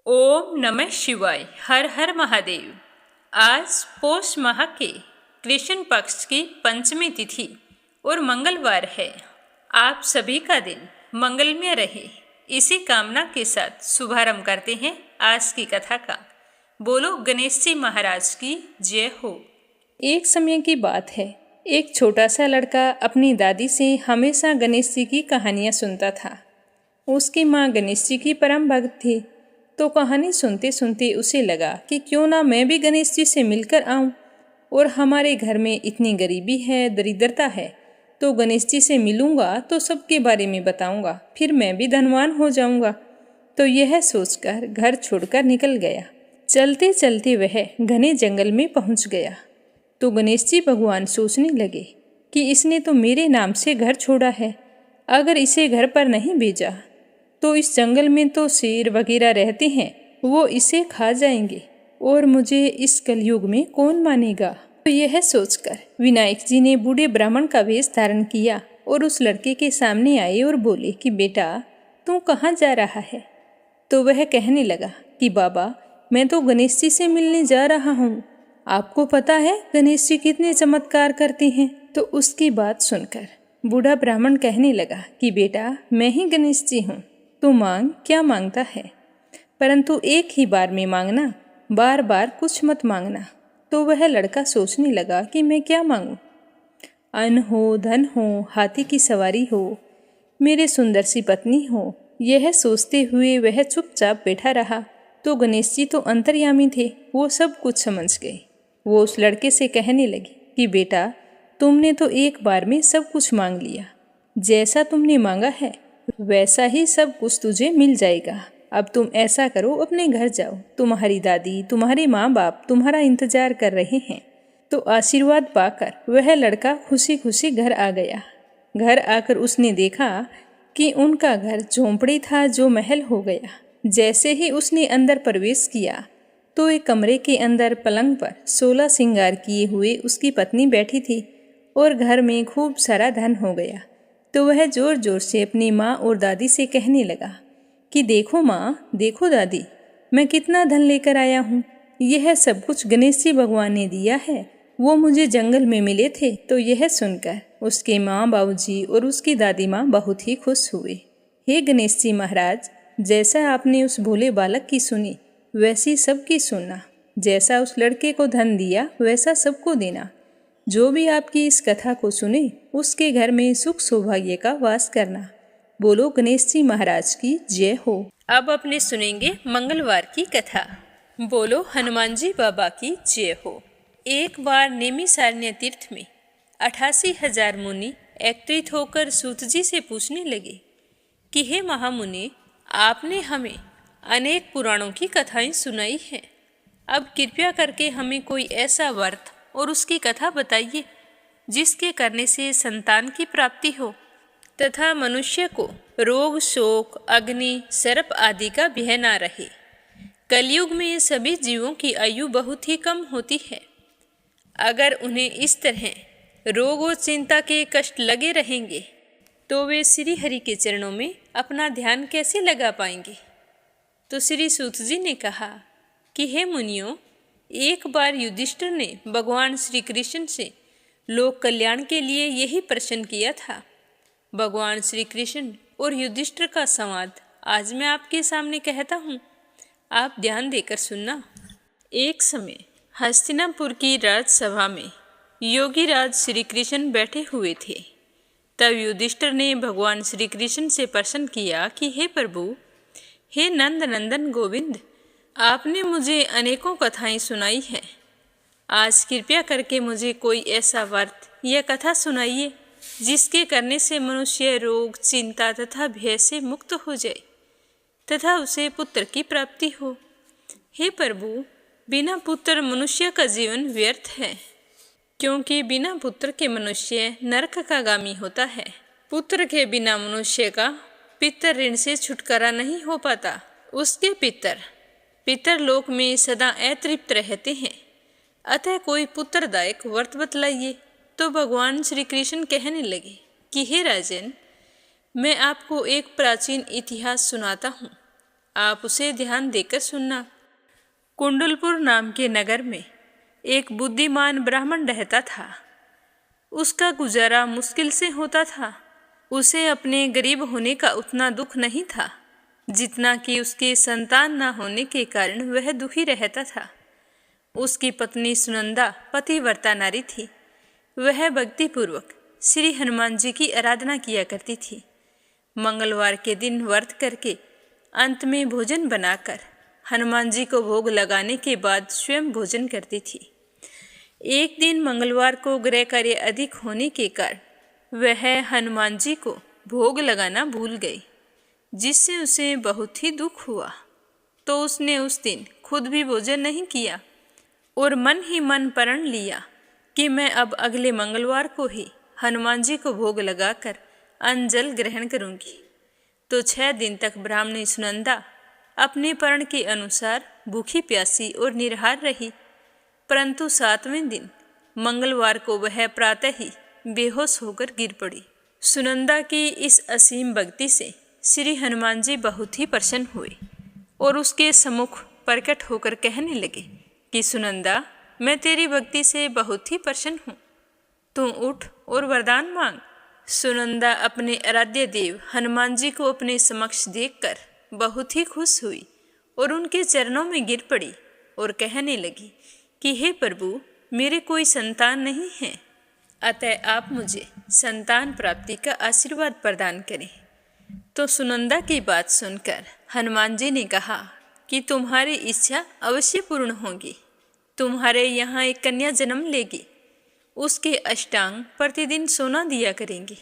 ओम नमः शिवाय। हर हर महादेव। आज पौष माह के कृष्ण पक्ष की पंचमी तिथि और मंगलवार है। आप सभी का दिन मंगलमय रहे, इसी कामना के साथ शुभारंभ करते हैं आज की कथा का। बोलो गणेश जी महाराज की जय हो। एक समय की बात है, एक छोटा सा लड़का अपनी दादी से हमेशा गणेश जी की कहानियाँ सुनता था। उसकी माँ गणेश जी की परम भक्त थी, तो कहानी सुनते सुनते उसे लगा कि क्यों ना मैं भी गणेश जी से मिलकर आऊं। और हमारे घर में इतनी गरीबी है, दरिद्रता है, तो गणेश जी से मिलूंगा तो सबके बारे में बताऊंगा, फिर मैं भी धनवान हो जाऊंगा। तो यह सोचकर घर छोड़कर निकल गया। चलते चलते वह घने जंगल में पहुंच गया। तो गणेश जी भगवान सोचने लगे कि इसने तो मेरे नाम से घर छोड़ा है, अगर इसे घर पर नहीं भेजा तो इस जंगल में तो शेर वगैरह रहते हैं, वो इसे खा जाएंगे और मुझे इस कलयुग में कौन मानेगा। तो यह सोचकर विनायक जी ने बूढ़े ब्राह्मण का वेश धारण किया और उस लड़के के सामने आए और बोले कि बेटा, तू कहाँ जा रहा है। तो वह कहने लगा कि बाबा, मैं तो गणेश जी से मिलने जा रहा हूँ। आपको पता है गणेश जी कितने चमत्कार करते हैं। तो उसकी बात सुनकर बूढ़ा ब्राह्मण कहने लगा कि बेटा, मैं ही गणेश जी हूँ, तू मांग, क्या मांगता है, परंतु एक ही बार में मांगना, बार बार कुछ मत मांगना। तो वह लड़का सोचने लगा कि मैं क्या मांगूं। अन्न हो, धन हो, हाथी की सवारी हो, मेरे सुंदर सी पत्नी हो, यह सोचते हुए वह चुपचाप बैठा रहा। तो गणेश जी तो अंतर्यामी थे, वो सब कुछ समझ गए। वो उस लड़के से कहने लगे कि बेटा, तुमने तो एक बार में सब कुछ मांग लिया, जैसा तुमने मांगा है वैसा ही सब कुछ तुझे मिल जाएगा। अब तुम ऐसा करो, अपने घर जाओ, तुम्हारी दादी, तुम्हारे माँ बाप तुम्हारा इंतजार कर रहे हैं। तो आशीर्वाद पाकर वह लड़का खुशी खुशी घर आ गया। घर आकर उसने देखा कि उनका घर झोंपड़ी था जो महल हो गया। जैसे ही उसने अंदर प्रवेश किया तो एक कमरे के अंदर पलंग पर 16 श्रृंगार किए हुए उसकी पत्नी बैठी थी और घर में खूब सारा धन हो गया। तो वह जोर जोर से अपनी माँ और दादी से कहने लगा कि देखो माँ, देखो दादी, मैं कितना धन लेकर आया हूँ। यह सब कुछ गणेश जी भगवान ने दिया है, वो मुझे जंगल में मिले थे। तो यह सुनकर उसके माँ बाबूजी और उसकी दादी माँ बहुत ही खुश हुए। हे गणेश जी महाराज, जैसा आपने उस भोले बालक की सुनी वैसी सबकी सुनना, जैसा उस लड़के को धन दिया वैसा सबको देना। जो भी आपकी इस कथा को सुने उसके घर में सुख सौभाग्य का वास करना। बोलो गणेश जी महाराज की जय हो। अब अपने सुनेंगे मंगलवार की कथा। बोलो हनुमान जी बाबा की जय हो। एक बार नेमिषारण्य तीर्थ में 88,000 मुनि एकत्रित होकर सूत जी से पूछने लगे कि हे महामुनि, आपने हमें अनेक पुराणों की कथाएं सुनाई हैं, अब कृपया करके हमें कोई ऐसा व्रत और उसकी कथा बताइए जिसके करने से संतान की प्राप्ति हो तथा मनुष्य को रोग, शोक, अग्नि, सर्प आदि का भय न रहे। कलयुग में सभी जीवों की आयु बहुत ही कम होती है। अगर उन्हें इस तरह रोग और चिंता के कष्ट लगे रहेंगे तो वे श्री हरि के चरणों में अपना ध्यान कैसे लगा पाएंगे। तो श्री सूत जी ने कहा कि हे मुनियों, एक बार युधिष्ठिर ने भगवान श्री कृष्ण से लोक कल्याण के लिए यही प्रश्न किया था। भगवान श्री कृष्ण और युधिष्ठिर का संवाद आज मैं आपके सामने कहता हूँ, आप ध्यान देकर सुनना। एक समय हस्तिनापुर की राजसभा में योगी राज श्री कृष्ण बैठे हुए थे। तब युधिष्ठिर ने भगवान श्री कृष्ण से प्रश्न किया कि हे प्रभु, हे नंद नंदन गोविंद, आपने मुझे अनेकों कथाएं सुनाई हैं, आज कृपया करके मुझे कोई ऐसा व्रत या कथा सुनाइए जिसके करने से मनुष्य रोग, चिंता तथा भय से मुक्त हो जाए तथा उसे पुत्र की प्राप्ति हो। हे प्रभु, बिना पुत्र मनुष्य का जीवन व्यर्थ है, क्योंकि बिना पुत्र के मनुष्य नरक का गामी होता है। पुत्र के बिना मनुष्य का पितर ऋण से छुटकारा नहीं हो पाता। उसके पितर लोक में सदा अतृप्त रहते हैं। अतः कोई पुत्रदायक व्रत बतलाइए। तो भगवान श्री कृष्ण कहने लगे कि हे राजन, मैं आपको एक प्राचीन इतिहास सुनाता हूँ, आप उसे ध्यान देकर सुनना। कुंडलपुर नाम के नगर में एक बुद्धिमान ब्राह्मण रहता था। उसका गुजारा मुश्किल से होता था। उसे अपने गरीब होने का उतना दुख नहीं था जितना कि उसके संतान न होने के कारण वह दुखी रहता था। उसकी पत्नी सुनंदा पतिव्रता नारी थी। वह भक्तिपूर्वक श्री हनुमान जी की आराधना किया करती थी। मंगलवार के दिन व्रत करके अंत में भोजन बनाकर हनुमान जी को भोग लगाने के बाद स्वयं भोजन करती थी। एक दिन मंगलवार को गृह कार्य अधिक होने के कारण वह हनुमान जी को भोग लगाना भूल गई, जिससे उसे बहुत ही दुख हुआ। तो उसने उस दिन खुद भी भोजन नहीं किया और मन ही मन प्रण लिया कि मैं अब अगले मंगलवार को ही हनुमान जी को भोग लगाकर अन्न जल ग्रहण करूंगी। तो 6 दिन तक ब्राह्मणी सुनंदा अपने प्रण के अनुसार भूखी प्यासी और निराहार रही, परंतु 7वें दिन मंगलवार को वह प्रातः ही बेहोश होकर गिर पड़ी। सुनंदा की इस असीम भक्ति से श्री हनुमान जी बहुत ही प्रसन्न हुए और उसके सम्मुख प्रकट होकर कहने लगे कि सुनंदा, मैं तेरी भक्ति से बहुत ही प्रसन्न हूँ, तू उठ और वरदान मांग। सुनंदा अपने आराध्य देव हनुमान जी को अपने समक्ष देखकर बहुत ही खुश हुई और उनके चरणों में गिर पड़ी और कहने लगी कि हे प्रभु, मेरे कोई संतान नहीं है, अतः आप मुझे संतान प्राप्ति का आशीर्वाद प्रदान करें। तो सुनंदा की बात सुनकर हनुमान जी ने कहा कि तुम्हारी इच्छा अवश्य पूर्ण होगी। तुम्हारे यहाँ एक कन्या जन्म लेगी, उसके अष्टांग प्रतिदिन सोना दिया करेंगे।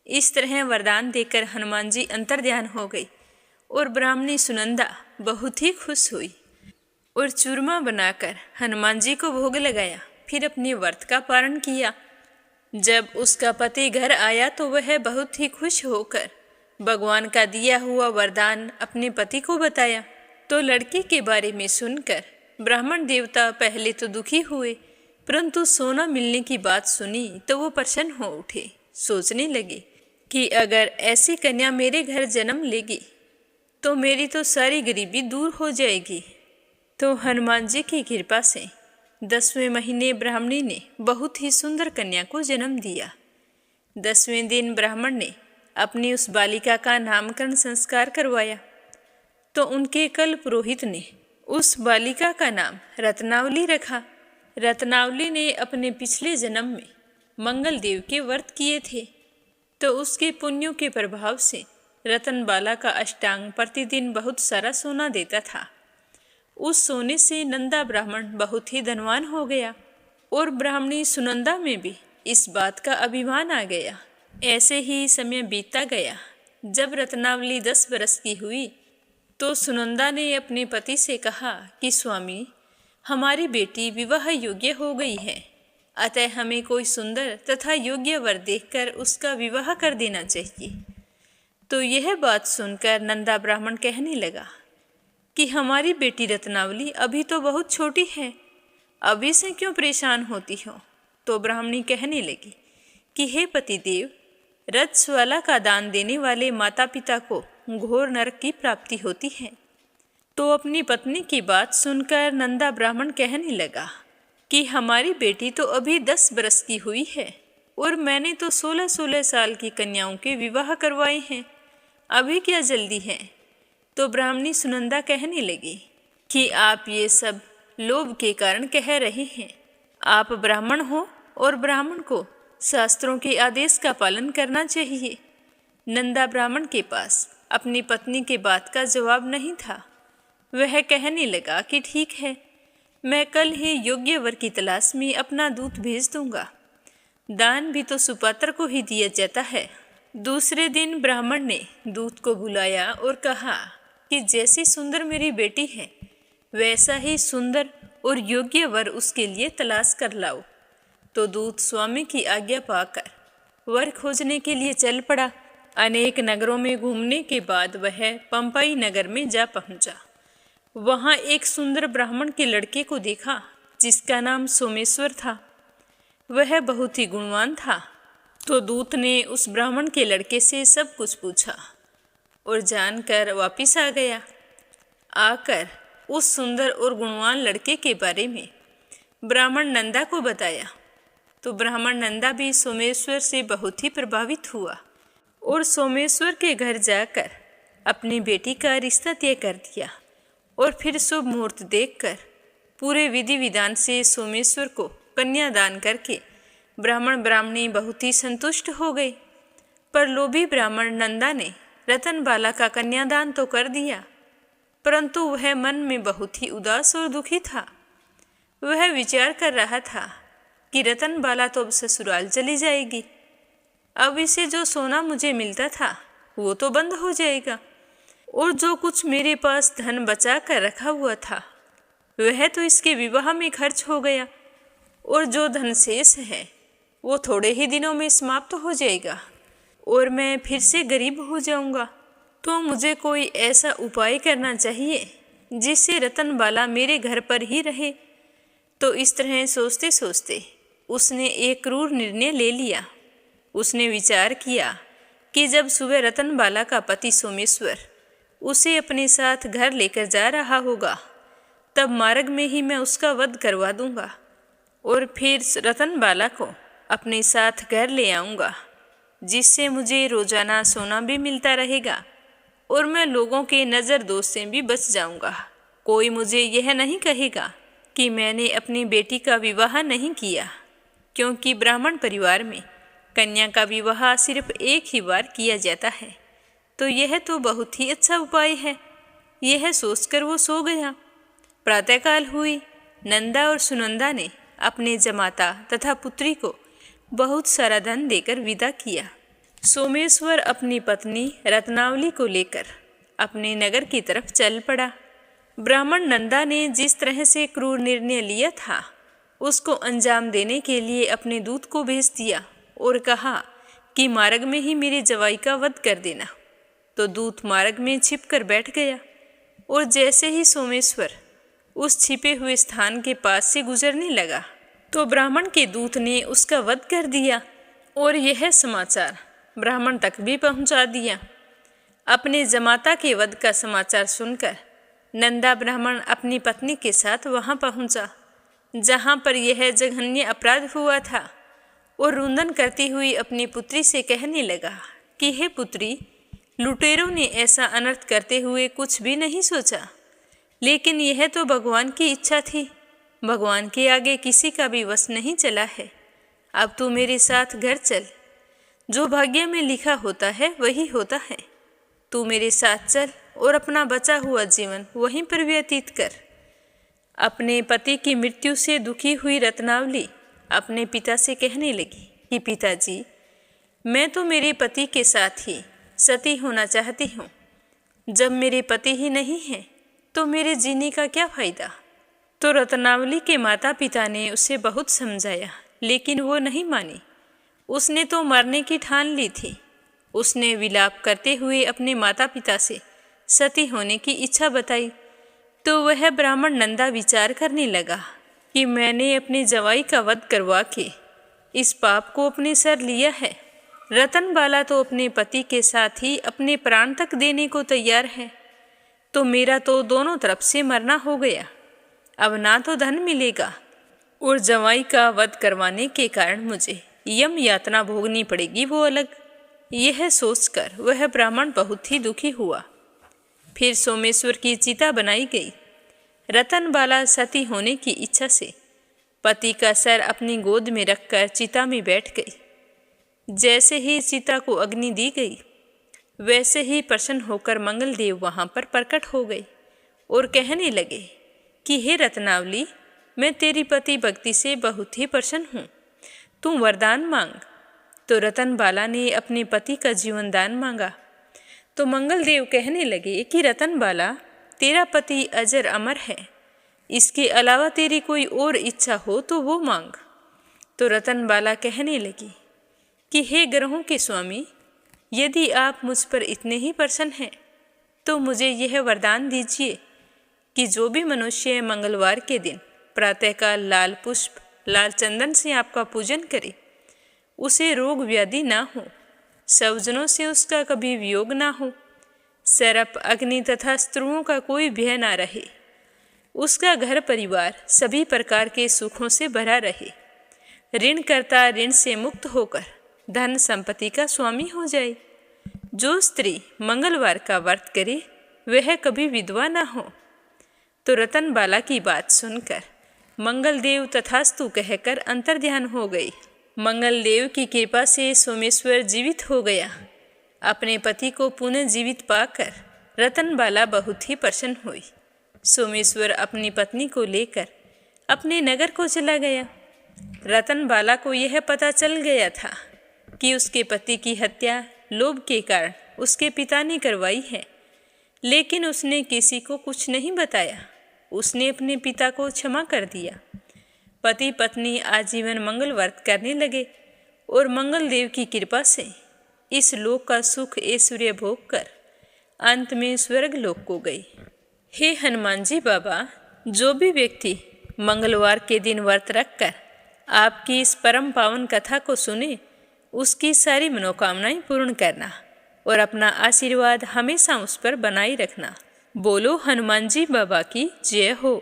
इस तरह वरदान देकर हनुमान जी अंतर्ध्यान हो गई और ब्राह्मणी सुनंदा बहुत ही खुश हुई और चूरमा बनाकर हनुमान जी को भोग लगाया। फिर अपने व्रत का पारण किया। जब उसका पति घर आया तो वह बहुत ही खुश होकर भगवान का दिया हुआ वरदान अपने पति को बताया। तो लड़की के बारे में सुनकर ब्राह्मण देवता पहले तो दुखी हुए, परंतु सोना मिलने की बात सुनी तो वो प्रसन्न हो उठे। सोचने लगे कि अगर ऐसी कन्या मेरे घर जन्म लेगी तो मेरी तो सारी गरीबी दूर हो जाएगी। तो हनुमान जी की कृपा से 10वें महीने ब्राह्मणी ने बहुत ही सुंदर कन्या को जन्म दिया। 10वें दिन ब्राह्मण ने अपनी उस बालिका का नामकरण संस्कार करवाया। तो उनके कल पुरोहित ने उस बालिका का नाम रत्नावली रखा। रत्नावली ने अपने पिछले जन्म में मंगल देव के व्रत किए थे, तो उसके पुण्यों के प्रभाव से रतनबाला का अष्टांग प्रतिदिन बहुत सारा सोना देता था। उस सोने से नंदा ब्राह्मण बहुत ही धनवान हो गया और ब्राह्मणी सुनंदा में भी इस बात का अभिमान आ गया। ऐसे ही समय बीतता गया। जब रत्नावली 10 बरस की हुई तो सुनंदा ने अपने पति से कहा कि स्वामी, हमारी बेटी विवाह योग्य हो गई है, अतः हमें कोई सुंदर तथा योग्य वर देखकर उसका विवाह कर देना चाहिए। तो यह बात सुनकर नंदा ब्राह्मण कहने लगा कि हमारी बेटी रत्नावली अभी तो बहुत छोटी है, अभी से क्यों परेशान होती हो। तो ब्राह्मणी कहने लगी कि हे पतिदेव, रजस्वाला का दान देने वाले माता पिता को घोर नरक की प्राप्ति होती है। तो अपनी पत्नी की बात सुनकर नंदा ब्राह्मण कहने लगा कि हमारी बेटी तो अभी 10 बरस की हुई है और मैंने तो 16-16 साल की कन्याओं के विवाह करवाए हैं, अभी क्या जल्दी है। तो ब्राह्मणी सुनंदा कहने लगी कि आप ये सब लोभ के कारण कह रहे हैं। आप ब्राह्मण हो और ब्राह्मण को शास्त्रों के आदेश का पालन करना चाहिए। नंदा ब्राह्मण के पास अपनी पत्नी के बात का जवाब नहीं था। वह कहने लगा कि ठीक है, मैं कल ही योग्य वर की तलाश में अपना दूत भेज दूंगा। दान भी तो सुपात्र को ही दिया जाता है। दूसरे दिन ब्राह्मण ने दूत को बुलाया और कहा कि जैसी सुंदर मेरी बेटी है, वैसा ही सुंदर और योग्य वर उसके लिए तलाश कर लाओ। तो दूत स्वामी की आज्ञा पाकर वर खोजने के लिए चल पड़ा। अनेक नगरों में घूमने के बाद वह पंपाई नगर में जा पहुंचा। वहां एक सुंदर ब्राह्मण के लड़के को देखा जिसका नाम सोमेश्वर था। वह बहुत ही गुणवान था। तो दूत ने उस ब्राह्मण के लड़के से सब कुछ पूछा और जानकर वापिस आ गया। आकर उस सुंदर और गुणवान लड़के के बारे में ब्राह्मण नंदा को बताया तो ब्राह्मण नंदा भी सोमेश्वर से बहुत ही प्रभावित हुआ और सोमेश्वर के घर जाकर अपनी बेटी का रिश्ता तय कर दिया और फिर शुभ मुहूर्त देखकर पूरे विधि विधान से सोमेश्वर को कन्यादान करके ब्राह्मण ब्राह्मणी बहुत ही संतुष्ट हो गए। पर लोभी ब्राह्मण नंदा ने रतनबाला का कन्यादान तो कर दिया, परंतु वह मन में बहुत ही उदास और दुखी था। वह विचार कर रहा था कि रतनबाला तो अब ससुराल चली जाएगी, अब इसे जो सोना मुझे मिलता था वो तो बंद हो जाएगा, और जो कुछ मेरे पास धन बचा कर रखा हुआ था वह तो इसके विवाह में खर्च हो गया, और जो धन शेष है वो थोड़े ही दिनों में समाप्त हो जाएगा और मैं फिर से गरीब हो जाऊंगा। तो मुझे कोई ऐसा उपाय करना चाहिए जिससे रतनबाला मेरे घर पर ही रहे। तो इस तरह सोचते सोचते उसने एक क्रूर निर्णय ले लिया। उसने विचार किया कि जब सुबह रतनबाला का पति सोमेश्वर उसे अपने साथ घर लेकर जा रहा होगा तब मार्ग में ही मैं उसका वध करवा दूंगा और फिर रतनबाला को अपने साथ घर ले आऊंगा, जिससे मुझे रोजाना सोना भी मिलता रहेगा और मैं लोगों के नज़र दोष से भी बच जाऊंगा। कोई मुझे यह नहीं कहेगा कि मैंने अपनी बेटी का विवाह नहीं किया, क्योंकि ब्राह्मण परिवार में कन्या का विवाह सिर्फ एक ही बार किया जाता है। तो यह तो बहुत ही अच्छा उपाय है। यह सोचकर वो सो गया। प्रातःकाल हुई। नंदा और सुनंदा ने अपने जमाता तथा पुत्री को बहुत सारा धन देकर विदा किया। सोमेश्वर अपनी पत्नी रत्नावली को लेकर अपने नगर की तरफ चल पड़ा। ब्राह्मण नंदा ने जिस तरह से क्रूर निर्णय लिया था उसको अंजाम देने के लिए अपने दूत को भेज दिया और कहा कि मार्ग में ही मेरे जवाई का वध कर देना। तो दूत मार्ग में छिप कर बैठ गया और जैसे ही सोमेश्वर उस छिपे हुए स्थान के पास से गुजरने लगा तो ब्राह्मण के दूत ने उसका वध कर दिया और यह समाचार ब्राह्मण तक भी पहुंचा दिया। अपने जमाता के वध का समाचार सुनकर नंदा ब्राह्मण अपनी पत्नी के साथ वहां पहुंचा जहां पर यह जघन्य अपराध हुआ था और रुंदन करती हुई अपनी पुत्री से कहने लगा कि हे पुत्री, लुटेरों ने ऐसा अनर्थ करते हुए कुछ भी नहीं सोचा, लेकिन यह तो भगवान की इच्छा थी। भगवान के आगे किसी का भी वश नहीं चला है। अब तू मेरे साथ घर चल। जो भाग्य में लिखा होता है वही होता है। तू मेरे साथ चल और अपना बचा हुआ जीवन वहीं पर व्यतीत कर। अपने पति की मृत्यु से दुखी हुई रत्नावली अपने पिता से कहने लगी कि पिताजी, मैं तो मेरे पति के साथ ही सती होना चाहती हूँ। जब मेरे पति ही नहीं हैं तो मेरे जीने का क्या फायदा। तो रत्नावली के माता पिता ने उसे बहुत समझाया, लेकिन वो नहीं मानी। उसने तो मरने की ठान ली थी। उसने विलाप करते हुए अपने माता पिता से सती होने की इच्छा बताई। तो वह ब्राह्मण नंदा विचार करने लगा कि मैंने अपने जवाई का वध करवा के इस पाप को अपने सर लिया है। रतनबाला तो अपने पति के साथ ही अपने प्राण तक देने को तैयार है, तो मेरा तो दोनों तरफ से मरना हो गया। अब ना तो धन मिलेगा और जवाई का वध करवाने के कारण मुझे यम यातना भोगनी पड़ेगी, वो अलग। यह सोचकर वह ब्राह्मण बहुत ही दुखी हुआ। फिर सोमेश्वर की चिता बनाई गई। रतनबाला सती होने की इच्छा से पति का सर अपनी गोद में रखकर चिता में बैठ गई। जैसे ही चिता को अग्नि दी गई वैसे ही प्रसन्न होकर मंगलदेव वहां पर प्रकट हो गए और कहने लगे कि हे रत्नावली, मैं तेरी पति भक्ति से बहुत ही प्रसन्न हूँ, तू वरदान मांग। तो रतनबाला ने अपने पति का जीवन दान मांगा। तो मंगलदेव कहने लगे कि रतनबाला, तेरा पति अजर अमर है, इसके अलावा तेरी कोई और इच्छा हो तो वो मांग। तो रतनबाला कहने लगी कि हे ग्रहों के स्वामी, यदि आप मुझ पर इतने ही प्रसन्न हैं तो मुझे यह वरदान दीजिए कि जो भी मनुष्य मंगलवार के दिन प्रातःकाल लाल पुष्प लाल चंदन से आपका पूजन करे उसे रोग व्याधि ना हो, स्वजनों से उसका कभी वियोग ना हो, सर्प, अग्नि तथा स्त्रुओं का कोई भय न रहे। उसका घर परिवार सभी प्रकार के सुखों से भरा रहे। ऋणकर्ता ऋण से मुक्त होकर धन संपत्ति का स्वामी हो जाए। जो स्त्री मंगलवार का व्रत करे वह कभी विधवा न हो। तो रतनबाला की बात सुनकर मंगलदेव तथास्तु कहकर अंतर्ध्यान हो गई। मंगलदेव की कृपा से सोमेश्वर जीवित हो गया। अपने पति को पुनः जीवित पाकर रतनबाला बहुत ही प्रसन्न हुई। सोमेश्वर अपनी पत्नी को लेकर अपने नगर को चला गया। रतनबाला को यह पता चल गया था कि उसके पति की हत्या लोभ के कारण उसके पिता ने करवाई है, लेकिन उसने किसी को कुछ नहीं बताया। उसने अपने पिता को क्षमा कर दिया। पति पत्नी आजीवन मंगल व्रत करने लगे और मंगलदेव की कृपा से इस लोक का सुख ऐश्वर्य भोग कर अंत में स्वर्ग लोक को गई। हे हनुमान जी बाबा, जो भी व्यक्ति मंगलवार के दिन व्रत रखकर आपकी इस परम पावन कथा को सुने, उसकी सारी मनोकामनाएं पूर्ण करना और अपना आशीर्वाद हमेशा उस पर बनाए रखना। बोलो हनुमान जी बाबा की जय हो।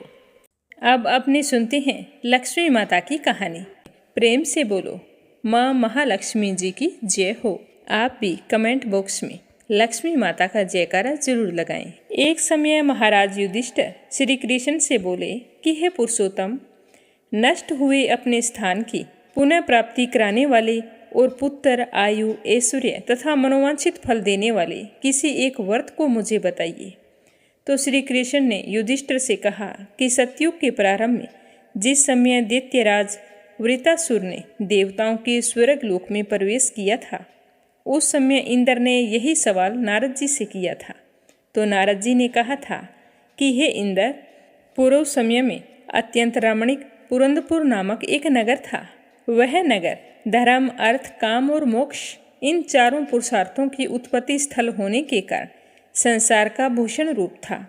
अब अपने सुनते हैं लक्ष्मी माता की कहानी। प्रेम से बोलो माँ महालक्ष्मी जी की जय हो। आप भी कमेंट बॉक्स में लक्ष्मी माता का जयकारा जरूर लगाएं। एक समय महाराज युधिष्ठिर श्री कृष्ण से बोले कि हे पुरुषोत्तम, नष्ट हुए अपने स्थान की पुनः प्राप्ति कराने वाले और पुत्र, आयु, ऐश्वर्य तथा मनोवांछित फल देने वाले किसी एक व्रत को मुझे बताइए। तो श्री कृष्ण ने युधिष्ठिर से कहा कि सतयुग के प्रारंभ में जिस समय दैत्यराज वृतासुर ने देवताओं के स्वर्ग लोक में प्रवेश किया था, उस समय इंद्र ने यही सवाल नारद जी से किया था। तो नारद जी ने कहा था कि हे इंद्र, पूर्व समय में अत्यंत रमणीक पुरंदपुर नामक एक नगर था। वह नगर धर्म, अर्थ, काम और मोक्ष इन चारों पुरुषार्थों की उत्पत्ति स्थल होने के कारण संसार का भूषण रूप था।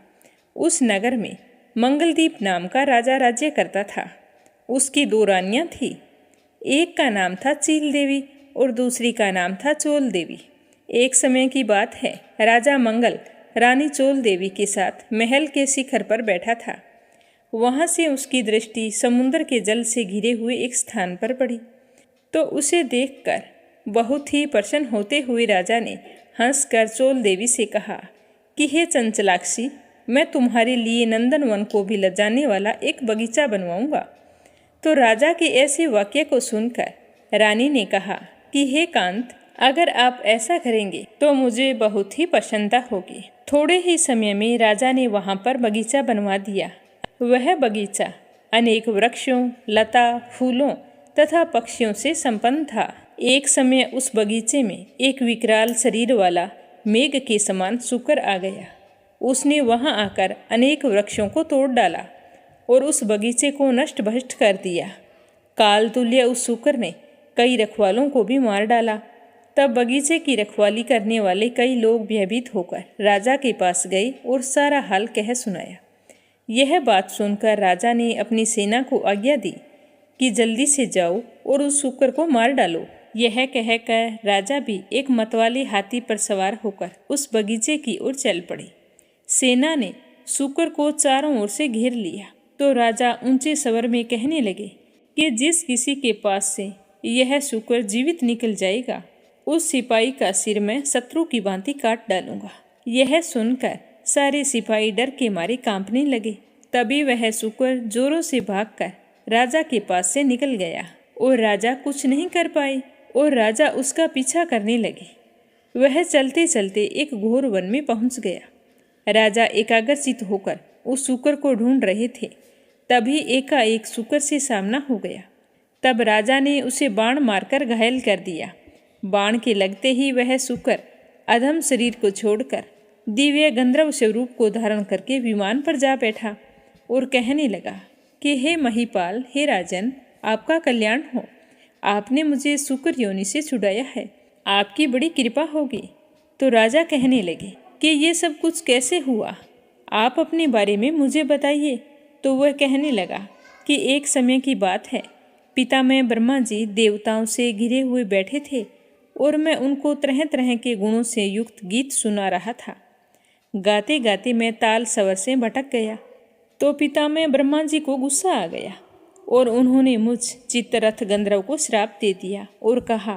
उस नगर में मंगलदीप नाम का राजा राज्य करता था। उसकी दो रानियां थीं। एक का नाम था चील देवी और दूसरी का नाम था चोल देवी। एक समय की बात है, राजा मंगल रानी चोल देवी के साथ महल के शिखर पर बैठा था। वहां से उसकी दृष्टि समुद्र के जल से घिरे हुए एक स्थान पर पड़ी। तो उसे देखकर बहुत ही प्रसन्न होते हुए राजा ने हंसकर चोल देवी से कहा कि हे चंचलाक्षी, मैं तुम्हारे लिए नंदनवन को भी लजाने वाला एक बगीचा बनवाऊंगा। तो राजा के ऐसे वाक्य को सुनकर रानी ने कहा कि हे कांत, अगर आप ऐसा करेंगे तो मुझे बहुत ही प्रसन्नता होगी। थोड़े ही समय में राजा ने वहां पर बगीचा बनवा दिया। वह बगीचा अनेक वृक्षों, लता, फूलों तथा पक्षियों से संपन्न था। एक समय उस बगीचे में एक विकराल शरीर वाला मेघ के समान सूकर आ गया। उसने वहां आकर अनेक वृक्षों को तोड़ डाला और उस बगीचे को नष्ट भ्रष्ट कर दिया। काल तुल्य उस सूकर ने कई रखवालों को भी मार डाला। तब बगीचे की रखवाली करने वाले कई लोग भयभीत होकर राजा के पास गए और सारा हाल कह सुनाया। यह बात सुनकर राजा ने अपनी सेना को आज्ञा दी कि जल्दी से जाओ और उस सूकर को मार डालो। यह कहकर राजा भी एक मतवाले हाथी पर सवार होकर उस बगीचे की ओर चल पड़े। सेना ने सूकर को चारों ओर से घेर लिया। तो राजा ऊंचे स्वर में कहने लगे कि जिस किसी के पास से यह सूकर जीवित निकल जाएगा, उस सिपाही का सिर मैं शत्रु की भांति काट डालूंगा। यह सुनकर सारे सिपाही डर के मारे कांपने लगे। तभी वह सूकर जोरों से भागकर राजा के पास से निकल गया और राजा कुछ नहीं कर पाए और राजा उसका पीछा करने लगे। वह चलते चलते एक घोर वन में पहुंच गया। राजा एकाग्रचित होकर उस सूकर को ढूंढ रहे थे। तभी एकाएक सूकर से सामना हो गया। तब राजा ने उसे बाण मारकर घायल कर दिया। बाण के लगते ही वह सूकर अधम शरीर को छोड़कर दिव्य गंधर्व स्वरूप को धारण करके विमान पर जा बैठा और कहने लगा कि हे महिपाल, हे राजन, आपका कल्याण हो। आपने मुझे सूकर योनि से छुड़ाया है। आपकी बड़ी कृपा होगी। तो राजा कहने लगे कि ये सब कुछ कैसे हुआ, आप अपने बारे में मुझे बताइए। तो वह कहने लगा कि एक समय की बात है, पितामह ब्रह्मा जी देवताओं से घिरे हुए बैठे थे और मैं उनको तरह तरह के गुणों से युक्त गीत सुना रहा था। गाते गाते मैं ताल स्वर से भटक गया तो पितामह ब्रह्मा जी को गुस्सा आ गया और उन्होंने मुझ चित्तरथ गंधर्व को श्राप दे दिया और कहा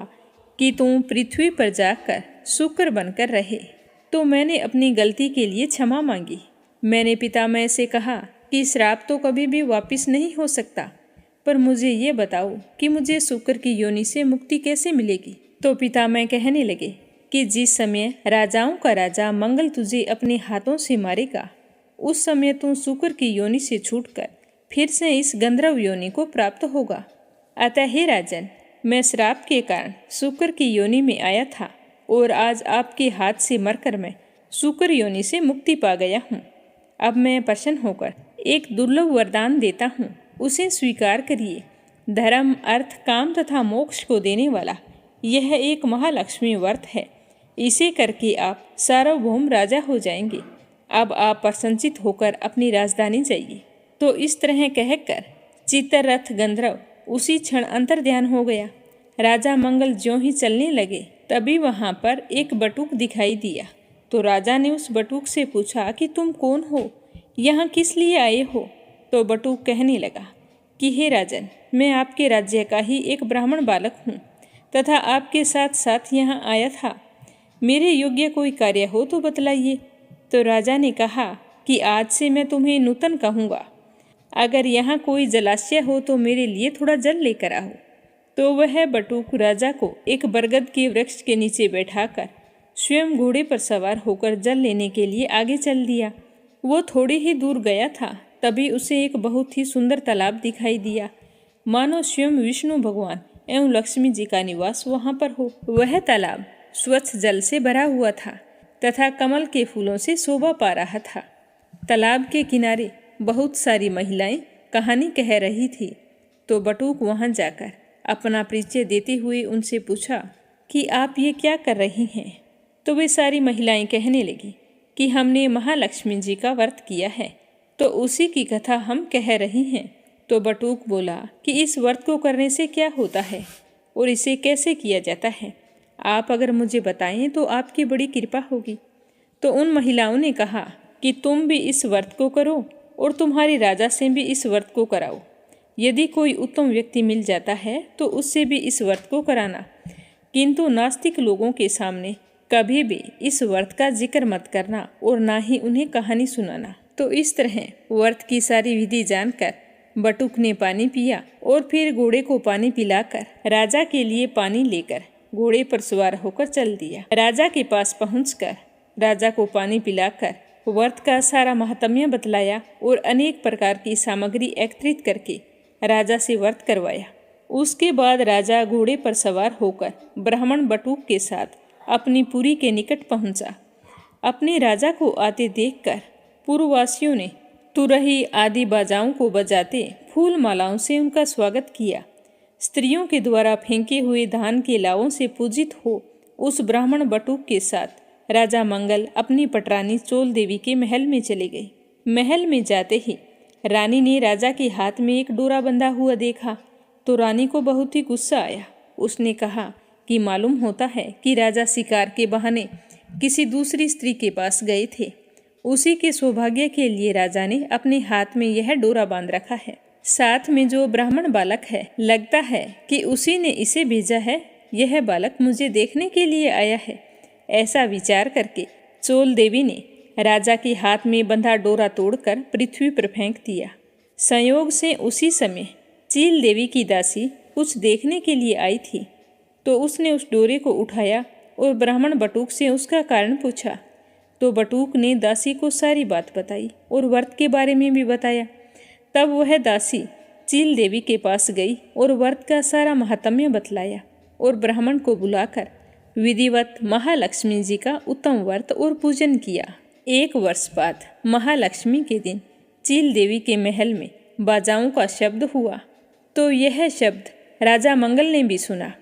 कि तुम पृथ्वी पर जाकर शुक्र बनकर रहे। तो मैंने अपनी गलती के लिए क्षमा मांगी। मैंने पितामह से कहा कि श्राप तो कभी भी वापस नहीं हो सकता, पर मुझे ये बताओ कि मुझे शुक्र की योनि से मुक्ति कैसे मिलेगी। तो पितामह कहने लगे कि जिस समय राजाओं का राजा मंगल तुझे अपने हाथों से मारेगा, उस समय तू शुक्र की योनि से छूटकर फिर से इस गंधर्व योनि को प्राप्त होगा। अतः हे राजन, मैं श्राप के कारण शुक्र की योनि में आया था और आज आपके हाथ से मरकर मैं शुक्र योनि से मुक्ति पा गया हूँ। अब मैं प्रसन्न होकर एक दुर्लभ वरदान देता हूँ, उसे स्वीकार करिए। धर्म, अर्थ, काम तथा मोक्ष को देने वाला यह एक महालक्ष्मी व्रत है। इसे करके आप सार्वभौम राजा हो जाएंगे। अब आप प्रसन्नचित होकर अपनी राजधानी जाइए। तो इस तरह कहकर चित्तरथ गंधर्व उसी क्षण अंतर्ध्यान हो गया। राजा मंगल ज्यों ही चलने लगे तभी वहां पर एक बटुक दिखाई दिया। तो राजा ने उस बटुक से पूछा कि तुम कौन हो, यहाँ किस लिए आए हो। तो बटुक कहने लगा कि हे राजन, मैं आपके राज्य का ही एक ब्राह्मण बालक हूँ तथा आपके साथ साथ यहाँ आया था। मेरे योग्य कोई कार्य हो तो बतलाइए। तो राजा ने कहा कि आज से मैं तुम्हें नूतन कहूँगा। अगर यहाँ कोई जलाशय हो तो मेरे लिए थोड़ा जल लेकर आओ। तो वह बटुक राजा को एक बरगद के वृक्ष के नीचे बैठाकर स्वयं घोड़े पर सवार होकर जल लेने के लिए आगे चल दिया। वो थोड़ी ही दूर गया था तभी उसे एक बहुत ही सुंदर तालाब दिखाई दिया, मानो स्वयं विष्णु भगवान एवं लक्ष्मी जी का निवास वहाँ पर हो। वह तालाब स्वच्छ जल से भरा हुआ था तथा कमल के फूलों से शोभा पा रहा था। तालाब के किनारे बहुत सारी महिलाएं कहानी कह रही थी। तो बटुक वहां जाकर अपना परिचय देते हुए उनसे पूछा कि आप ये क्या कर रही हैं। तो वे सारी महिलाएं कहने लगी कि हमने महालक्ष्मी जी का व्रत किया है, तो उसी की कथा हम कह रही हैं। तो बटुक बोला कि इस व्रत को करने से क्या होता है और इसे कैसे किया जाता है, आप अगर मुझे बताएं तो आपकी बड़ी कृपा होगी। तो उन महिलाओं ने कहा कि तुम भी इस व्रत को करो और तुम्हारे राजा से भी इस व्रत को कराओ। यदि कोई उत्तम व्यक्ति मिल जाता है तो उससे भी इस व्रत को कराना, किंतु नास्तिक लोगों के सामने कभी भी इस व्रत का जिक्र मत करना और ना ही उन्हें कहानी सुनाना। तो इस तरह व्रत की सारी विधि जानकर बटुक ने पानी पिया और फिर घोड़े को पानी पिलाकर राजा के लिए पानी लेकर घोड़े पर सवार होकर चल दिया। राजा के पास पहुंचकर राजा को पानी पिलाकर व्रत का सारा महात्म्य बतलाया और अनेक प्रकार की सामग्री एकत्रित करके राजा से व्रत करवाया। उसके बाद राजा घोड़े पर सवार होकर ब्राह्मण बटुक के साथ अपनी पुरी के निकट पहुंचा। अपने राजा को आते देखकर पूर्ववासियों ने तुरही आदि बाजाओं को बजाते फूल मालाओं से उनका स्वागत किया। स्त्रियों के द्वारा फेंके हुए धान के लावों से पूजित हो उस ब्राह्मण बटुक के साथ राजा मंगल अपनी पटरानी चोल देवी के महल में चले गए। महल में जाते ही रानी ने राजा के हाथ में एक डोरा बंधा हुआ देखा तो रानी को बहुत ही गुस्सा आया। उसने कहा कि मालूम होता है कि राजा शिकार के बहाने किसी दूसरी स्त्री के पास गए थे। उसी के सौभाग्य के लिए राजा ने अपने हाथ में यह डोरा बांध रखा है। साथ में जो ब्राह्मण बालक है, लगता है कि उसी ने इसे भेजा है। यह बालक मुझे देखने के लिए आया है। ऐसा विचार करके चोल देवी ने राजा के हाथ में बंधा डोरा तोड़कर पृथ्वी पर फेंक दिया। संयोग से उसी समय चील देवी की दासी कुछ देखने के लिए आई थी, तो उसने उस डोरे को उठाया और ब्राह्मण बटुक से उसका कारण पूछा। तो बटुक ने दासी को सारी बात बताई और व्रत के बारे में भी बताया। तब वह दासी चील देवी के पास गई और व्रत का सारा महात्म्य बतलाया और ब्राह्मण को बुलाकर विधिवत महालक्ष्मी जी का उत्तम व्रत और पूजन किया। 1 वर्ष बाद महालक्ष्मी के दिन चील देवी के महल में बाजाओं का शब्द हुआ, तो यह शब्द राजा मंगल ने भी सुना।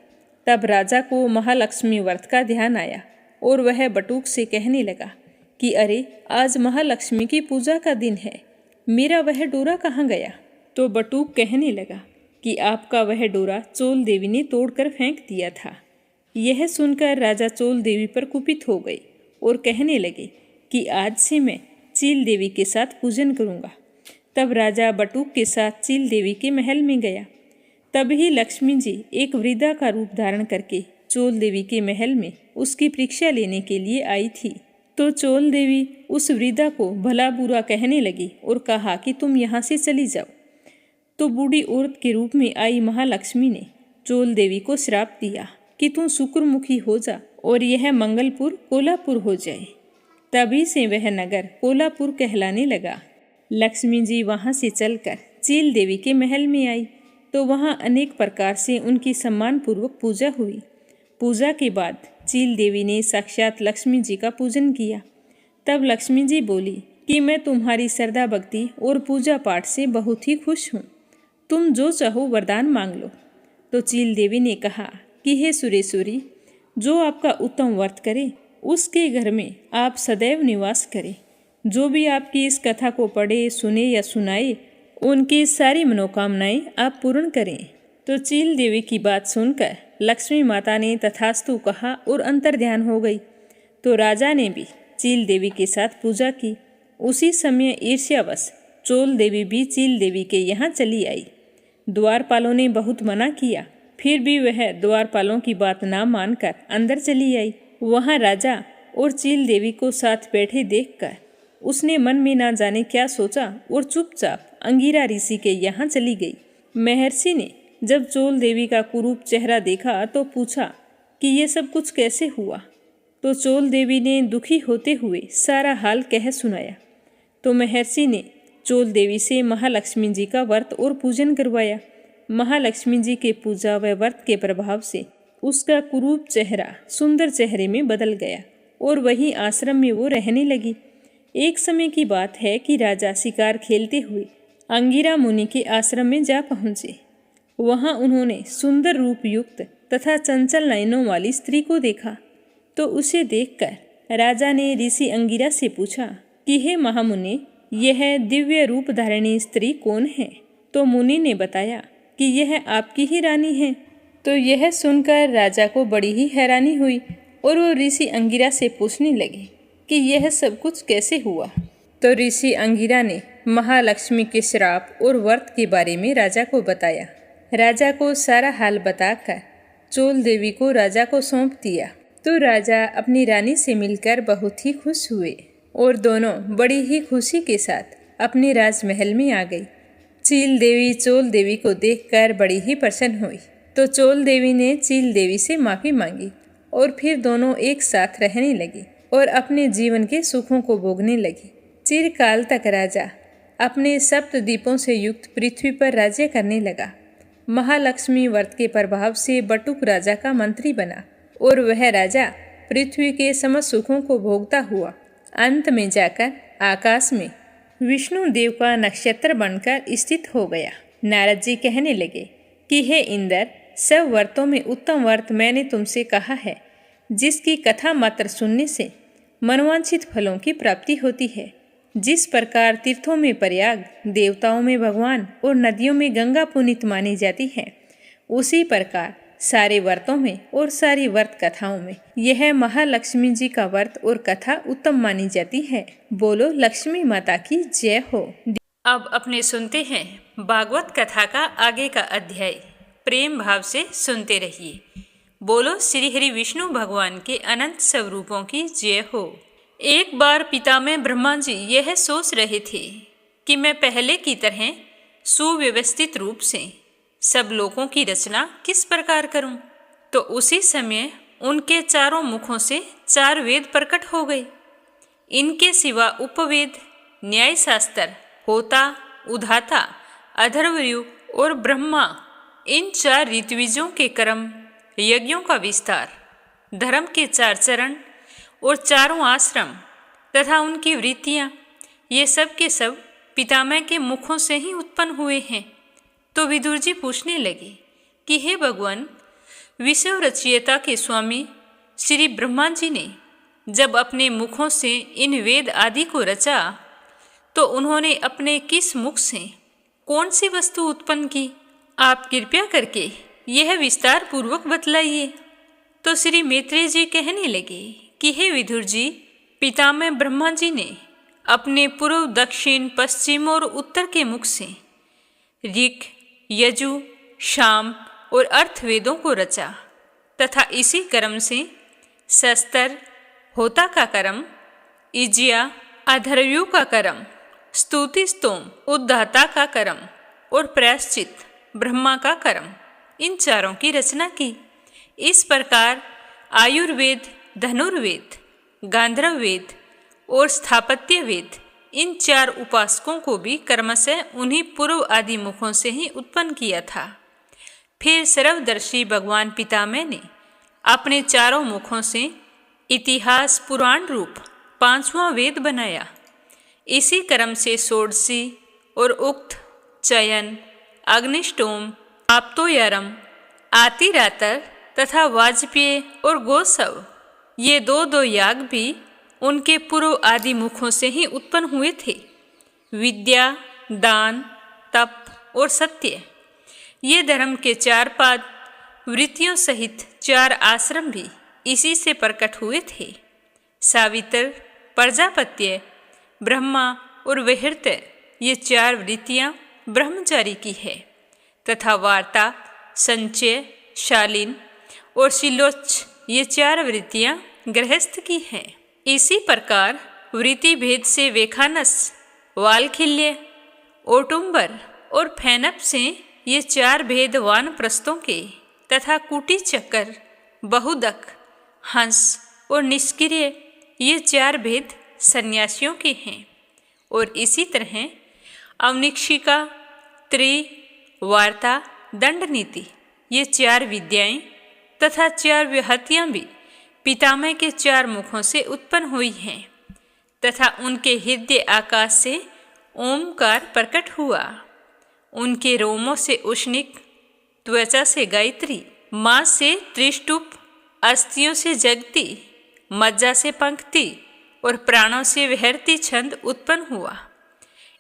तब राजा को महालक्ष्मी व्रत का ध्यान आया और वह बटुक से कहने लगा कि अरे, आज महालक्ष्मी की पूजा का दिन है, मेरा वह डोरा कहाँ गया। तो बटुक कहने लगा कि आपका वह डोरा चोल देवी ने तोड़कर फेंक दिया था। यह सुनकर राजा चोल देवी पर कुपित हो गई और कहने लगे कि आज से मैं चील देवी के साथ पूजन करूँगा। तब राजा बटुक के साथ चील देवी के महल में गया। तभी लक्ष्मी जी एक वृद्धा का रूप धारण करके चोल देवी के महल में उसकी परीक्षा लेने के लिए आई थी। तो चोल देवी उस वृद्धा को भला बुरा कहने लगी और कहा कि तुम यहाँ से चली जाओ। तो बूढ़ी औरत के रूप में आई महालक्ष्मी ने चोल देवी को श्राप दिया कि तुम शुक्रमुखी हो जा और यह मंगलपुर कोल्हापुर हो जाए। तभी से वह नगर कोल्हापुर कहलाने लगा। लक्ष्मी जी वहाँ से चलकर चील देवी के महल में आई तो वहाँ अनेक प्रकार से उनकी सम्मानपूर्वक पूजा हुई। पूजा के बाद चील देवी ने साक्षात लक्ष्मी जी का पूजन किया। तब लक्ष्मी जी बोली कि मैं तुम्हारी श्रद्धा भक्ति और पूजा पाठ से बहुत ही खुश हूँ, तुम जो चाहो वरदान मांग लो। तो चील देवी ने कहा कि हे सुरेश्वरी, जो आपका उत्तम व्रत करे उसके घर में आप सदैव निवास करें। जो भी आपकी इस कथा को पढ़े, सुने या सुनाए, उनकी सारी मनोकामनाएं आप पूर्ण करें। तो चील देवी की बात सुनकर लक्ष्मी माता ने तथास्तु कहा और अंतर्ध्यान हो गई। तो राजा ने भी चील देवी के साथ पूजा की। उसी समय ईर्ष्यावश चोल देवी भी चील देवी के यहाँ चली आई। द्वारपालों ने बहुत मना किया, फिर भी वह द्वारपालों की बात ना मानकर अंदर चली आई। वहाँ राजा और चील देवी को साथ बैठे देखकर उसने मन में ना जाने क्या सोचा और चुपचाप अंगिरा ऋषि के यहाँ चली गई। महर्षि ने जब चोल देवी का कुरूप चेहरा देखा तो पूछा कि ये सब कुछ कैसे हुआ। तो चोल देवी ने दुखी होते हुए सारा हाल कह सुनाया। तो महर्षि ने चोल देवी से महालक्ष्मी जी का व्रत और पूजन करवाया। महालक्ष्मी जी के पूजा व व्रत के प्रभाव से उसका कुरूप चेहरा सुंदर चेहरे में बदल गया और वहीं आश्रम में वो रहने लगी। एक समय की बात है कि राजा शिकार खेलते हुए अंगिरा मुनि के आश्रम में जा पहुँचे। वहाँ उन्होंने सुंदर रूप युक्त तथा चंचल नयनों वाली स्त्री को देखा। तो उसे देखकर राजा ने ऋषि अंगिरा से पूछा कि हे महामुनि, यह दिव्य रूप धारिणी स्त्री कौन है? तो मुनि ने बताया कि यह आपकी ही रानी है। तो यह सुनकर राजा को बड़ी ही हैरानी हुई और वो ऋषि अंगिरा से पूछने लगे कि यह सब कुछ कैसे हुआ। तो ऋषि अंगिरा ने महालक्ष्मी के श्राप और व्रत के बारे में राजा को बताया। राजा को सारा हाल बताकर चोल देवी को राजा को सौंप दिया। तो राजा अपनी रानी से मिलकर बहुत ही खुश हुए और दोनों बड़ी ही खुशी के साथ अपने राजमहल में आ गई। चील देवी चोल देवी को देखकर बड़ी ही प्रसन्न हुई। तो चोल देवी ने चील देवी से माफ़ी मांगी और फिर दोनों एक साथ रहने लगी और अपने जीवन के सुखों को भोगने लगी। चिरकाल तक राजा अपने सप्तद्वीपों से युक्त पृथ्वी पर राज्य करने लगा। महालक्ष्मी व्रत के प्रभाव से बटुक राजा का मंत्री बना और वह राजा पृथ्वी के समस्त सुखों को भोगता हुआ अंत में जाकर आकाश में विष्णु देव का नक्षत्र बनकर स्थित हो गया। नारद जी कहने लगे कि हे इंद्र, सब व्रतों में उत्तम व्रत मैंने तुमसे कहा है, जिसकी कथा मात्र सुनने से मनवांछित फलों की प्राप्ति होती है। जिस प्रकार तीर्थों में प्रयाग, देवताओं में भगवान और नदियों में गंगा पुनीत मानी जाती है, उसी प्रकार सारे व्रतों में और सारी व्रत कथाओं में यह महालक्ष्मी जी का व्रत और कथा उत्तम मानी जाती है। बोलो लक्ष्मी माता की जय हो। अब अपने सुनते हैं भागवत कथा का आगे का अध्याय। प्रेम भाव से सुनते रहिए। बोलो श्री हरि विष्णु भगवान के अनंत स्वरूपों की जय हो। एक बार पितामह ब्रह्मा जी यह सोच रहे थे कि मैं पहले की तरह सुव्यवस्थित रूप से सब लोकों की रचना किस प्रकार करूं। तो उसी समय उनके चारों मुखों से 4 वेद प्रकट हो गए। इनके सिवा उपवेद, न्यायशास्त्र, होता, उधाता, अथर्वऋ और ब्रह्मा, इन 4 ऋत्विजों के कर्म, यज्ञों का विस्तार, धर्म के 4 चरण और 4 आश्रम तथा उनकी वृत्तियाँ, ये सब के सब पितामह के मुखों से ही उत्पन्न हुए हैं। तो विदुर जी पूछने लगे कि हे भगवान, विश्व रचयिता के स्वामी श्री ब्रह्मा जी ने जब अपने मुखों से इन वेद आदि को रचा तो उन्होंने अपने किस मुख से कौन सी वस्तु उत्पन्न की? आप कृपया करके यह विस्तार पूर्वक बतलाइए। तो श्री मैत्रेय जी कहने लगे कि हे विदुर जी, पितामह ब्रह्मा जी ने अपने पूर्व, दक्षिण, पश्चिम और उत्तर के मुख से ऋक्, यजु, साम और अर्थवेदों को रचा तथा इसी क्रम से शस्त्र, होता का कर्म, इज्या, अधर्व्यू का कर्म, स्तुति, स्तोम, उद्धाता का कर्म और प्रायश्चित, ब्रह्मा का कर्म, इन चारों की रचना की। इस प्रकार आयुर्वेद, धनुर्वेद, गांधर्व वेद और स्थापत्य वेद, इन चार उपासकों को भी क्रमशः उन्हीं पूर्व आदि मुखों से ही उत्पन्न किया था। फिर सर्वदर्शी भगवान पितामह ने अपने चारों मुखों से इतिहास पुराण रूप पांचवां वेद बनाया। इसी क्रम से षोडशी और उक्त, चयन, अग्निष्टोम, आप्तोयरम, आतिरातर तथा वाजपेय और गोसव, ये दो याग भी उनके पूर्व आदि मुखों से ही उत्पन्न हुए थे। विद्या, दान, तप और सत्य, ये धर्म के चार पाद, वृत्तियों सहित चार आश्रम भी इसी से प्रकट हुए थे। सावित्र, प्रजापत्य, ब्रह्मा और वैहृत्य, ये चार वृत्तियां ब्रह्मचारी की है तथा वार्ता, संचय, शालीन और शिलोच, ये चार वृत्तियां गृहस्थ की हैं। इसी प्रकार वृत्ति भेद से वेखानस, वालखिल्य, ओटुंबर और फैनप से ये चार भेद वानप्रस्थों के तथा कुटी चक्कर, बहुदक, हंस और निष्क्रिय, ये चार भेद सन्यासियों के हैं। और इसी तरह अवनिक्षिका, त्रि, वार्ता, दंड नीति, ये चार विद्याएं तथा चार विहतियां भी पितामह के चार मुखों से उत्पन्न हुई हैं तथा उनके हृदय आकाश से ओमकार प्रकट हुआ। उनके रोमों से उष्णिक, त्वचा से गायत्री, मांस से त्रिष्टुप, अस्थियों से जगती, मज्जा से पंक्ति और प्राणों से विहरती छंद उत्पन्न हुआ।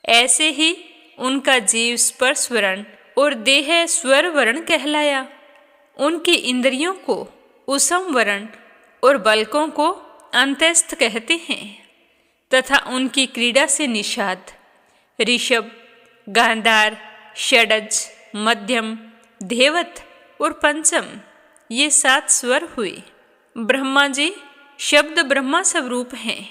ऐसे ही उनका जीव स्पर्श वर्ण और देह स्वर वर्ण कहलाया। उनकी इंद्रियों को उसम वर्ण और बलकों को अंतस्थ कहते हैं तथा उनकी क्रीड़ा से निषाद, ऋषभ, गांधार, षडज, मध्यम, धेवत और पंचम, ये 7 स्वर हुए। ब्रह्मा जी शब्द ब्रह्मा स्वरूप हैं।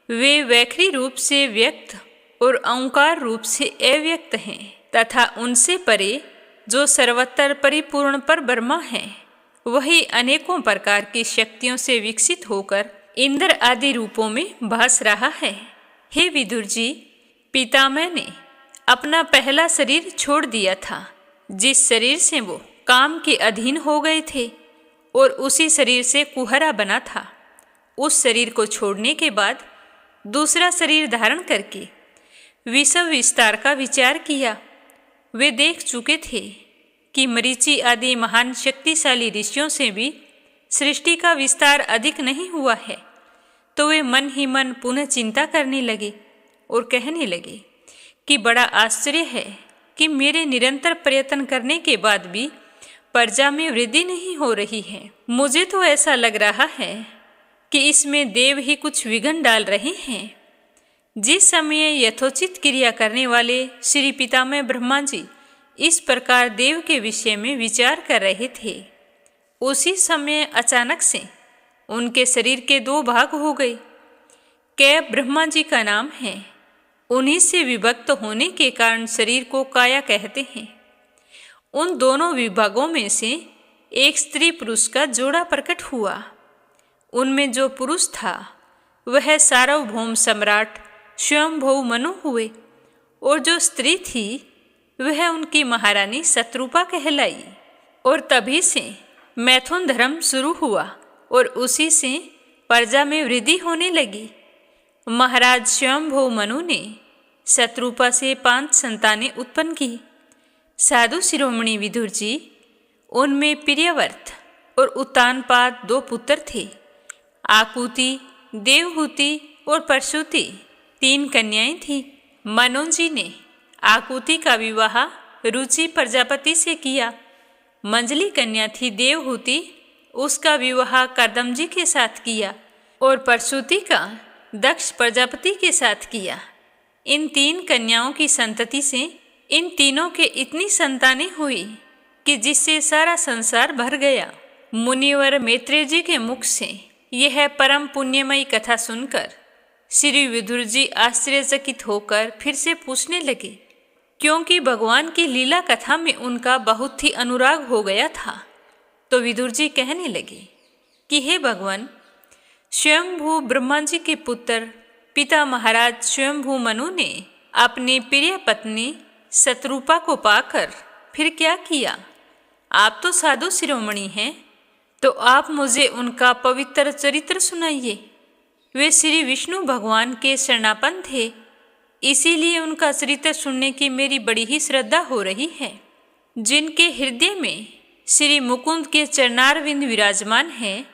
वे वैखरी रूप से व्यक्त और ओंकार रूप से अव्यक्त हैं तथा उनसे परे जो सर्वत्र परिपूर्ण पर ब्रह्मा है, वही अनेकों प्रकार की शक्तियों से विकसित होकर इंद्र आदि रूपों में भास रहा है। हे विदुर जी, पितामह ने अपना पहला शरीर छोड़ दिया था, जिस शरीर से वो काम के अधीन हो गए थे और उसी शरीर से कुहरा बना था। उस शरीर को छोड़ने के बाद दूसरा शरीर धारण करके विश्व विस्तार का विचार किया। वे देख चुके थे कि मरीचि आदि महान शक्तिशाली ऋषियों से भी सृष्टि का विस्तार अधिक नहीं हुआ है। तो वे मन ही मन पुनः चिंता करने लगे और कहने लगे कि बड़ा आश्चर्य है कि मेरे निरंतर प्रयत्न करने के बाद भी प्रजा में वृद्धि नहीं हो रही है। मुझे तो ऐसा लग रहा है कि इसमें देव ही कुछ विघ्न डाल रहे हैं। जिस समय यथोचित क्रिया करने वाले श्री पितामह ब्रह्मा जी इस प्रकार देव के विषय में विचार कर रहे थे, उसी समय अचानक से उनके शरीर के 2 भाग हो गए। कैब ब्रह्मा जी का नाम है। उन्हीं से विभक्त होने के कारण शरीर को काया कहते हैं। उन दोनों विभागों में से एक स्त्री पुरुष का जोड़ा प्रकट हुआ। उनमें जो पुरुष था वह सार्वभौम सम्राट स्वयंभू मनु हुए और जो स्त्री थी वह उनकी महारानी शत्रुपा कहलाई। और तभी से मैथुन धर्म शुरू हुआ और उसी से प्रजा में वृद्धि होने लगी। महाराज स्वयंभू मनु ने शत्रुपा से 5 संतानें उत्पन्न की। साधु शिरोमणि विदुर जी, उनमें प्रियव्रत और उत्तानपाद 2 पुत्र थे। आकुति, देवहूति और परशुति 3 कन्याएं थीं। मनु जी ने आकुति का विवाह रुचि प्रजापति से किया। मंजली कन्या थी देवहूति, उसका विवाह कर्दम जी के साथ किया। और परशुति का दक्ष प्रजापति के साथ किया। इन 3 कन्याओं की संतति से इन तीनों के इतनी संतानें हुई कि जिससे सारा संसार भर गया। मुनिवर मैत्रेय जी के मुख से यह परम पुण्यमयी कथा सुनकर श्री विदुर जी आश्चर्यचकित होकर फिर से पूछने लगे, क्योंकि भगवान की लीला कथा में उनका बहुत ही अनुराग हो गया था। तो विदुर जी कहने लगे कि हे भगवान, स्वयंभू ब्रह्मा जी के पुत्र पिता महाराज स्वयंभू मनु ने अपनी प्रिय पत्नी शतरूपा को पाकर फिर क्या किया? आप तो साधु शिरोमणि हैं, तो आप मुझे उनका पवित्र चरित्र सुनाइए। वे श्री विष्णु भगवान के शरणापन्न थे, इसीलिए उनका चरित्र सुनने की मेरी बड़ी ही श्रद्धा हो रही है। जिनके हृदय में श्री मुकुंद के चरणारविंद विराजमान हैं,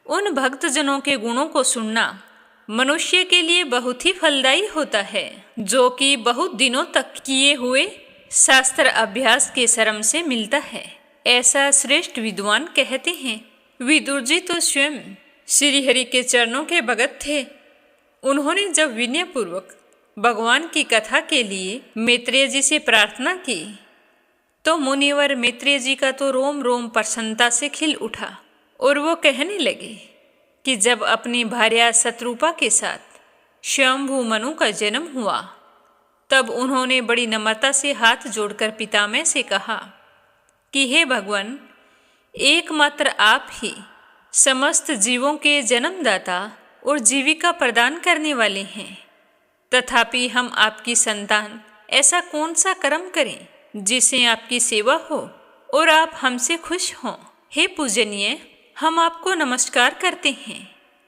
उन भक्तजनों के गुणों को सुनना मनुष्य के लिए बहुत ही फलदायी होता है, जो कि बहुत दिनों तक किए हुए शास्त्र अभ्यास के श्रम से मिलता है, ऐसा श्रेष्ठ विद्वान कहते हैं। विदुर जी तो स्वयं श्री हरि के चरणों के भगत थे। उन्होंने जब विनयपूर्वक भगवान की कथा के लिए मैत्रेय जी से प्रार्थना की, तो मुनिवर मैत्रेय जी का तो रोम रोम प्रसन्नता से खिल उठा और वो कहने लगे कि जब अपनी भार्या शतरूपा के साथ स्वयंभू मनु का जन्म हुआ, तब उन्होंने बड़ी नम्रता से हाथ जोड़कर पितामह से कहा कि हे भगवान, एकमात्र आप ही समस्त जीवों के जन्मदाता और जीविका प्रदान करने वाले हैं। तथापि हम आपकी संतान ऐसा कौन सा कर्म करें जिससे आपकी सेवा हो और आप हमसे खुश हों। हे पूजनीय, हम आपको नमस्कार करते हैं।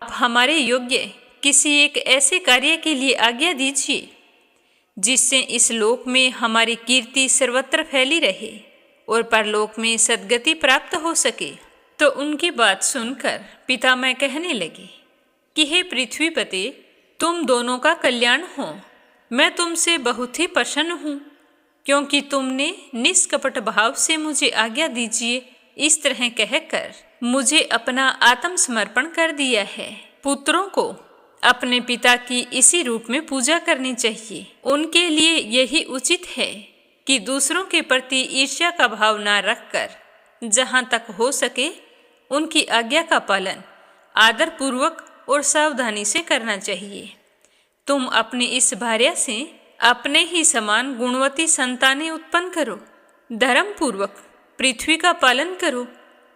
आप हमारे योग्य किसी एक ऐसे कार्य के लिए आज्ञा दीजिए जिससे इस लोक में हमारी कीर्ति सर्वत्र फैली रहे और परलोक में सद्गति प्राप्त हो सके। तो उनकी बात सुनकर पितामह कहने लगे कि हे पृथ्वीपते, तुम दोनों का कल्याण हो। मैं तुमसे बहुत ही प्रसन्न हूँ, क्योंकि तुमने निष्कपट भाव से मुझे आज्ञा दीजिए इस तरह कहकर मुझे अपना आत्मसमर्पण कर दिया है। पुत्रों को अपने पिता की इसी रूप में पूजा करनी चाहिए। उनके लिए यही उचित है कि दूसरों के प्रति ईर्ष्या का भाव न रखकर जहाँ तक हो सके उनकी आज्ञा का पालन आदर पूर्वक और सावधानी से करना चाहिए। तुम अपनी इस भार्या से अपने ही समान गुणवती संतानें उत्पन्न करो, धर्म पूर्वक पृथ्वी का पालन करो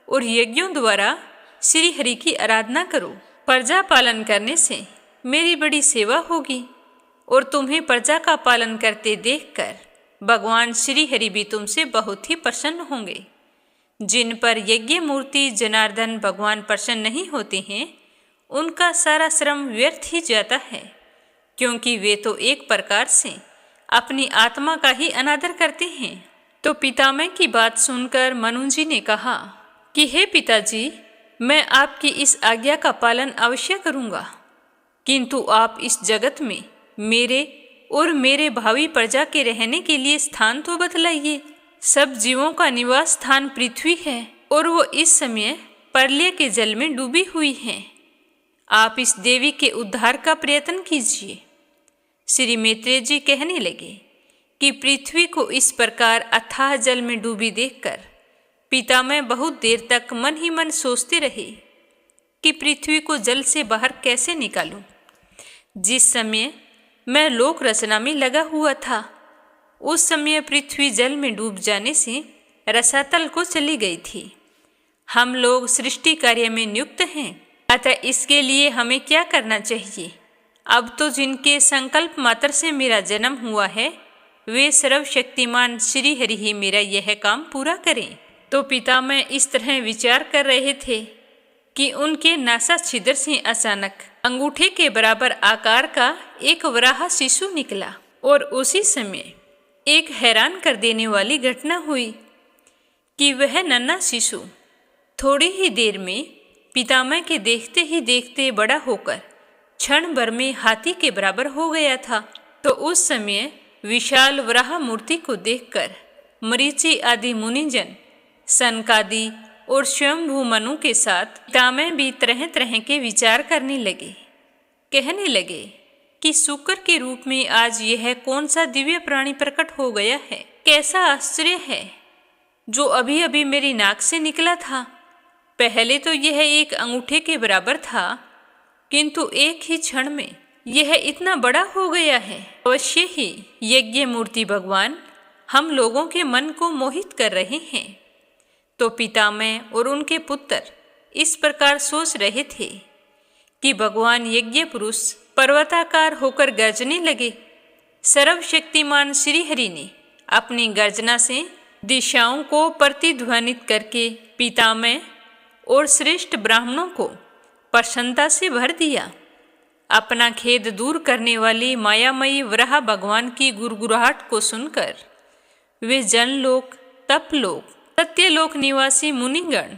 और यज्ञों द्वारा श्री हरि की आराधना करो। प्रजा पालन करने से मेरी बड़ी सेवा होगी और तुम्हें प्रजा का पालन करते देखकर भगवान श्री हरि भी तुमसे बहुत ही प्रसन्न होंगे। जिन पर यज्ञ मूर्ति जनार्दन भगवान प्रसन्न नहीं होते हैं, उनका सारा श्रम व्यर्थ ही जाता है, क्योंकि वे तो एक प्रकार से अपनी आत्मा का ही अनादर करते हैं। तो पितामह की बात सुनकर मनु जी ने कहा कि हे पिताजी, मैं आपकी इस आज्ञा का पालन अवश्य करूँगा, किंतु आप इस जगत में मेरे और मेरे भावी प्रजा के रहने के लिए स्थान तो बतलाइए। सब जीवों का निवास स्थान पृथ्वी है और वो इस समय प्रलय के जल में डूबी हुई हैं। आप इस देवी के उद्धार का प्रयत्न कीजिए। श्री मैत्रेय जी कहने लगे कि पृथ्वी को इस प्रकार अथाह जल में डूबी देखकर पितामह बहुत देर तक मन ही मन सोचते रहे कि पृथ्वी को जल से बाहर कैसे निकालूं। जिस समय मैं लोक रचना में लगा हुआ था, उस समय पृथ्वी जल में डूब जाने से रसातल को चली गई थी। हम लोग सृष्टि कार्य में नियुक्त हैं, अतः इसके लिए हमें क्या करना चाहिए? अब तो जिनके संकल्प मात्र से मेरा जन्म हुआ है, वे सर्वशक्तिमान श्री हरि ही मेरा यह काम पूरा करें। तो पितामह इस तरह विचार कर रहे थे कि उनके नासा छिद्र से अचानक अंगूठे के बराबर आकार का एक वराह शिशु निकला और उसी समय एक हैरान कर देने वाली घटना हुई कि वह नन्हा शिशु थोड़ी ही देर में पितामह के देखते ही देखते बड़ा होकर क्षण भर में हाथी के बराबर हो गया था। तो उस समय विशाल वराह मूर्ति को देखकर मरीचि आदि मुनिजन, सनकादि और स्वयंभू मनु के साथ पितामह भी तरह तरह के विचार करने लगे कहने लगे कि शुक्र के रूप में आज यह कौन सा दिव्य प्राणी प्रकट हो गया है। कैसा आश्चर्य है जो अभी अभी मेरी नाक से निकला था। पहले तो यह एक अंगूठे के बराबर था, किंतु एक ही क्षण में यह इतना बड़ा हो गया है। अवश्य ही यज्ञ मूर्ति भगवान हम लोगों के मन को मोहित कर रहे हैं। तो पितामह और उनके पुत्र इस प्रकार सोच रहे थे कि भगवान यज्ञ पुरुष पर्वताकार होकर गर्जने लगे। सर्वशक्तिमान श्रीहरि ने अपनी गर्जना से दिशाओं को प्रतिध्वनित करके पितामह और श्रेष्ठ ब्राह्मणों को प्रसन्नता से भर दिया। अपना खेद दूर करने वाली मायामयी वराह भगवान की गुरगुराहट को सुनकर वे जनलोक, तपलोक, सत्यलोक निवासी मुनिगण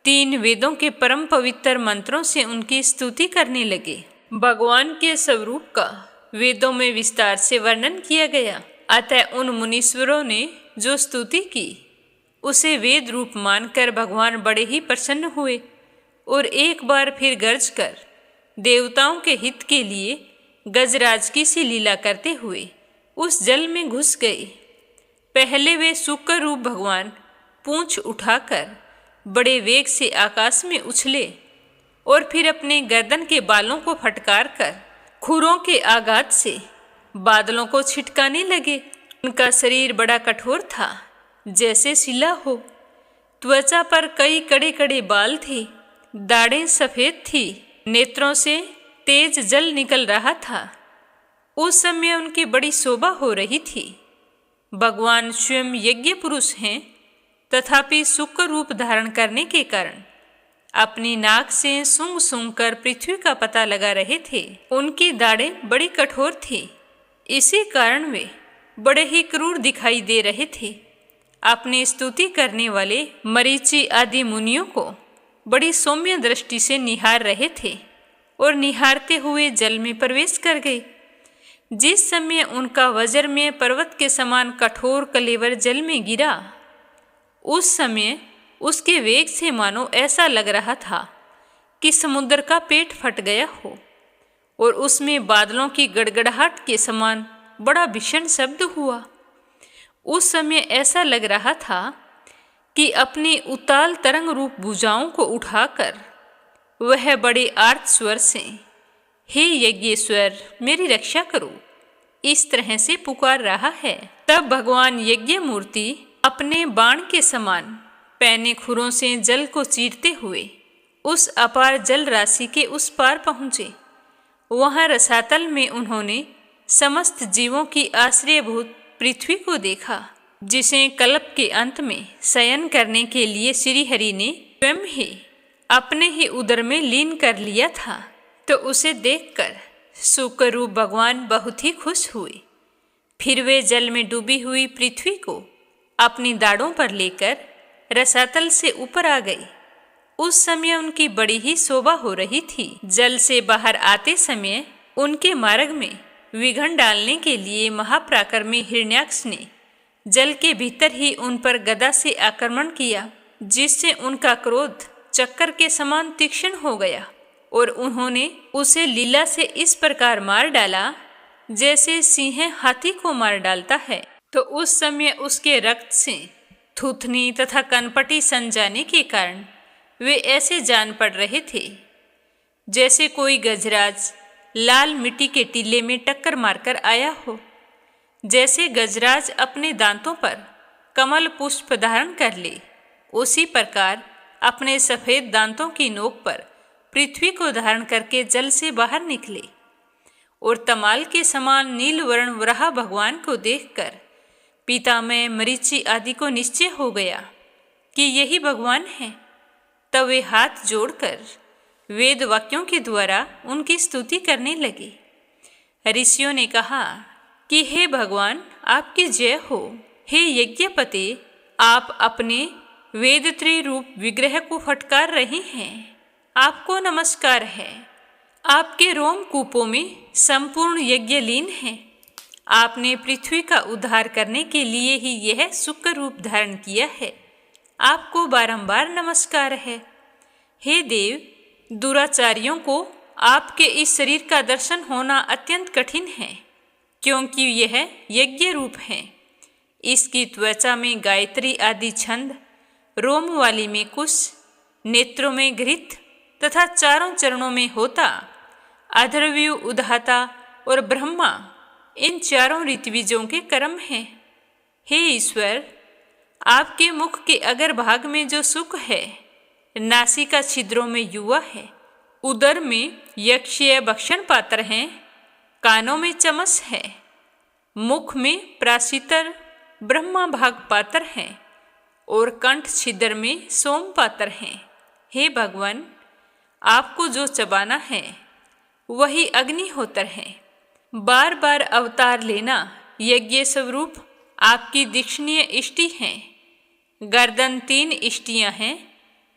3 वेदों के परम पवित्र मंत्रों से उनकी स्तुति करने लगे। भगवान के स्वरूप का वेदों में विस्तार से वर्णन किया गया। अतः उन मुनीश्वरों ने जो स्तुति की उसे वेद रूप मानकर भगवान बड़े ही प्रसन्न हुए और एक बार फिर गर्ज कर देवताओं के हित के लिए गजराज की सी लीला करते हुए उस जल में घुस गए। पहले वे शुक्र रूप भगवान पूंछ उठाकर बड़े वेग से आकाश में उछले और फिर अपने गर्दन के बालों को फटकार कर खुरों के आघात से बादलों को छिटकाने लगे। उनका शरीर बड़ा कठोर था, जैसे शिला हो। त्वचा पर कई कड़े कड़े बाल थे, दाढ़ें सफेद थी, नेत्रों से तेज जल निकल रहा था। उस समय उनकी बड़ी शोभा हो रही थी। भगवान स्वयं यज्ञ पुरुष हैं, तथापि शुक्र रूप धारण करने के कारण अपनी नाक से सूंघ सूंघ कर पृथ्वी का पता लगा रहे थे। उनकी दाढ़ें बड़ी कठोर थी, इसी कारण वे बड़े ही क्रूर दिखाई दे रहे थे। अपनी स्तुति करने वाले मरीचि आदि मुनियों को बड़ी सौम्य दृष्टि से निहार रहे थे और निहारते हुए जल में प्रवेश कर गए। जिस समय उनका वज्रमय पर्वत के समान कठोर कलेवर जल में गिरा, उस समय उसके वेग से मानो ऐसा लग रहा था कि समुद्र का पेट फट गया हो और उसमें बादलों की गड़गड़ाहट के समान बड़ा भीषण शब्द हुआ। उस समय ऐसा लग रहा था कि अपनी उताल तरंग रूप भुजाओं को उठाकर वह बड़े आर्त स्वर से, हे यज्ञेश्वर मेरी रक्षा करो, इस तरह से पुकार रहा है। तब भगवान यज्ञ मूर्ति अपने बाण के समान पैने खुरों से जल को चीरते हुए उस अपार जल राशि के उस पार पहुँचे। वहाँ रसातल में उन्होंने समस्त जीवों की आश्रयभूत पृथ्वी को देखा, जिसे कल्प के अंत में शयन करने के लिए श्री हरि ने स्वयं ही अपने ही उदर में लीन कर लिया था। तो उसे देखकर शुक्र रूप भगवान बहुत ही खुश हुए। फिर वे जल में डूबी हुई पृथ्वी को अपनी दाढ़ों पर लेकर रसातल से ऊपर आ गए। उस समय उनकी बड़ी ही शोभा हो रही थी। जल से बाहर आते समय उनके मार्ग में विघ्न डालने के लिए महापराक्रमी हिरण्याक्ष ने जल के भीतर ही उन पर गदा से आक्रमण किया, जिससे उनका क्रोध चक्कर के समान तीक्ष्ण हो गया और उन्होंने उसे लीला से इस प्रकार मार डाला जैसे सिंह हाथी को मार डालता है। तो उस समय उसके रक्त से थूथनी तथा कनपटी सन जाने के कारण वे ऐसे जान पड़ रहे थे जैसे कोई गजराज लाल मिट्टी के टीले में टक्कर मारकर आया हो। जैसे गजराज अपने दांतों पर कमल पुष्प धारण कर ले, उसी प्रकार अपने सफ़ेद दांतों की नोक पर पृथ्वी को धारण करके जल से बाहर निकले और तमाल के समान नील वर्ण वराह भगवान को देखकर पितामह मरीचि आदि को निश्चय हो गया कि यही भगवान है। तब वे हाथ जोड़कर वेद वाक्यों के द्वारा उनकी स्तुति करने लगे। ऋषियों ने कहा कि हे भगवान आपकी जय हो। हे यज्ञपते, आप अपने वेदत्रय रूप विग्रह को फटकार रहे हैं, आपको नमस्कार है। आपके रोम कूपों में संपूर्ण यज्ञ लीन है। आपने पृथ्वी का उद्धार करने के लिए ही यह शुक्र रूप धारण किया है, आपको बारंबार नमस्कार है। हे देव, दुराचारियों को आपके इस शरीर का दर्शन होना अत्यंत कठिन है, क्योंकि यह यज्ञ रूप है। इसकी त्वचा में गायत्री आदि छंद, रोम वाली में कुश, नेत्रों में घृत तथा चारों चरणों में होता, अधर्व्यू, उदाता और ब्रह्मा, इन चारों ऋत्विजों के कर्म हैं। हे ईश्वर, आपके मुख के अगर भाग में जो सुख है, नासिका छिद्रों में युवा है, उदर में यक्षीय भक्षण पात्र हैं, कानों में चमस है, मुख में प्राशितर ब्रह्मा भाग पात्र हैं और कंठ छिद्र में सोम पात्र हैं। हे भगवान, आपको जो चबाना है वही अग्निहोत्र है। बार बार अवतार लेना यज्ञ स्वरूप आपकी दीक्षणीय इष्टि हैं। गर्दन 3 इष्टियां हैं,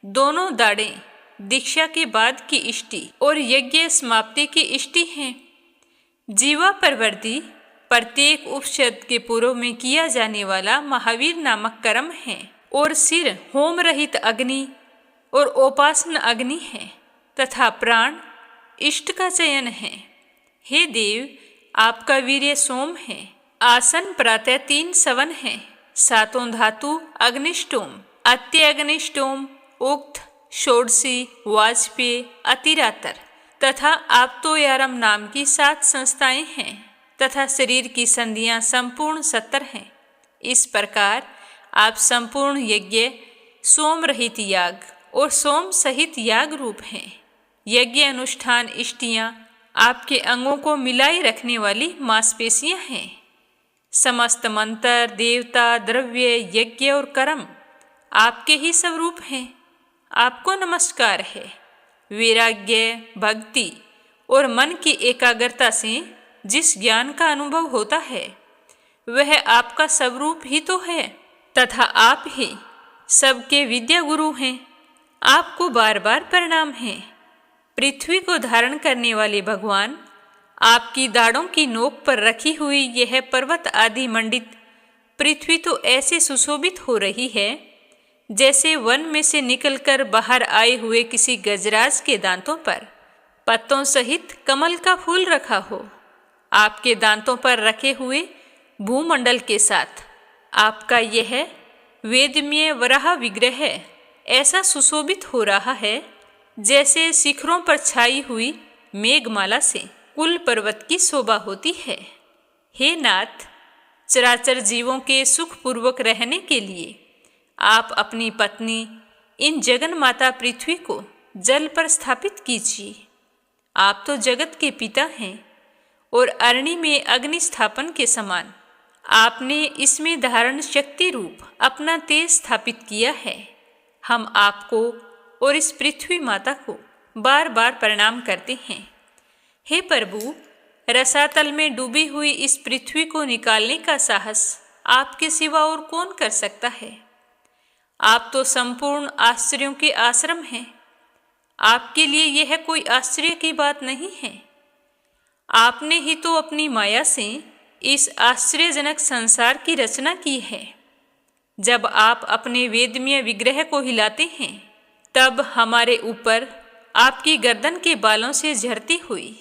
दोनों दाढ़ें दीक्षा के बाद की इष्टि और यज्ञ समाप्ति की इष्टि हैं। जीवा परवर्ती प्रत्येक उपनिषद के पूर्व में किया जाने वाला महावीर नामक कर्म है और सिर होम रहित अग्नि और उपासन अग्नि है तथा प्राण इष्ट का चयन है। हे देव, आपका वीर्य सोम है। आसन प्रातः 3 सवन है, 7 धातु अग्निष्टोम, अत्य अग्निष्टोम, उक्त, षोडशी, वाजपेय, अतिरातर तथा आप्तोयारम नाम की 7 संस्थाएं हैं तथा शरीर की संधियां संपूर्ण 70 हैं। इस प्रकार आप संपूर्ण यज्ञ, सोम रहित याग और सोम सहित याग रूप हैं। यज्ञ अनुष्ठान इष्टियां आपके अंगों को मिलाई रखने वाली मांसपेशियां हैं। समस्त मंत्र, देवता, द्रव्य, यज्ञ और कर्म आपके ही स्वरूप हैं। आपको नमस्कार है। वैराग्य, भक्ति और मन की एकाग्रता से जिस ज्ञान का अनुभव होता है वह आपका स्वरूप ही तो है तथा आप ही सबके विद्या गुरु हैं। आपको बार बार प्रणाम है। पृथ्वी को धारण करने वाले भगवान, आपकी दाढ़ों की नोक पर रखी हुई यह पर्वत आदि मंडित पृथ्वी तो ऐसे सुशोभित हो रही है जैसे वन में से निकलकर बाहर आए हुए किसी गजराज के दांतों पर पत्तों सहित कमल का फूल रखा हो। आपके दांतों पर रखे हुए भूमंडल के साथ आपका यह वेदमय वराह विग्रह ऐसा सुशोभित हो रहा है जैसे शिखरों पर छाई हुई मेघमाला से कुल पर्वत की शोभा होती है। हे नाथ, चराचर जीवों के सुखपूर्वक रहने के लिए आप अपनी पत्नी इन जगन माता पृथ्वी को जल पर स्थापित कीजिए। आप तो जगत के पिता हैं और अरणि में अग्नि स्थापन के समान आपने इसमें धारण शक्ति रूप अपना तेज स्थापित किया है। हम आपको और इस पृथ्वी माता को बार बार प्रणाम करते हैं। हे प्रभु, रसातल में डूबी हुई इस पृथ्वी को निकालने का साहस आपके सिवा और कौन कर सकता है। आप तो संपूर्ण आश्चर्यों के आश्रम हैं। आपके लिए यह कोई आश्चर्य की बात नहीं है। आपने ही तो अपनी माया से इस आश्चर्यजनक संसार की रचना की है। जब आप अपने वेदमय विग्रह को हिलाते हैं तब हमारे ऊपर आपकी गर्दन के बालों से झरती हुई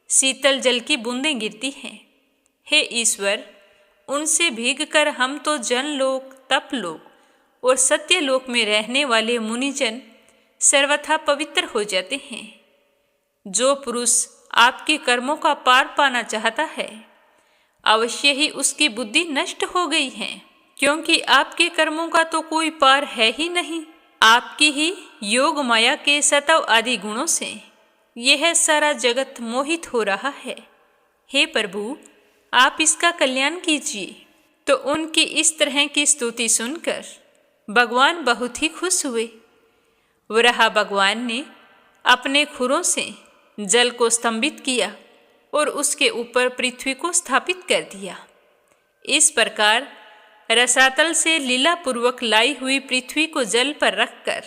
शीतल जल की बूंदें गिरती हैं। हे ईश्वर, उनसे भीगकर हम तो जनलोक, तपलोक और सत्यलोक में रहने वाले मुनिजन सर्वथा पवित्र हो जाते हैं। जो पुरुष आपके कर्मों का पार पाना चाहता है अवश्य ही उसकी बुद्धि नष्ट हो गई है, क्योंकि आपके कर्मों का तो कोई पार है ही नहीं। आपकी ही योग माया के सतव आदि गुणों से यह सारा जगत मोहित हो रहा है। हे प्रभु, आप इसका कल्याण कीजिए। तो उनकी इस तरह की स्तुति सुनकर भगवान बहुत ही खुश हुए। वराह भगवान ने अपने खुरों से जल को स्तंभित किया और उसके ऊपर पृथ्वी को स्थापित कर दिया। इस प्रकार रसातल से लीलापूर्वक लाई हुई पृथ्वी को जल पर रखकर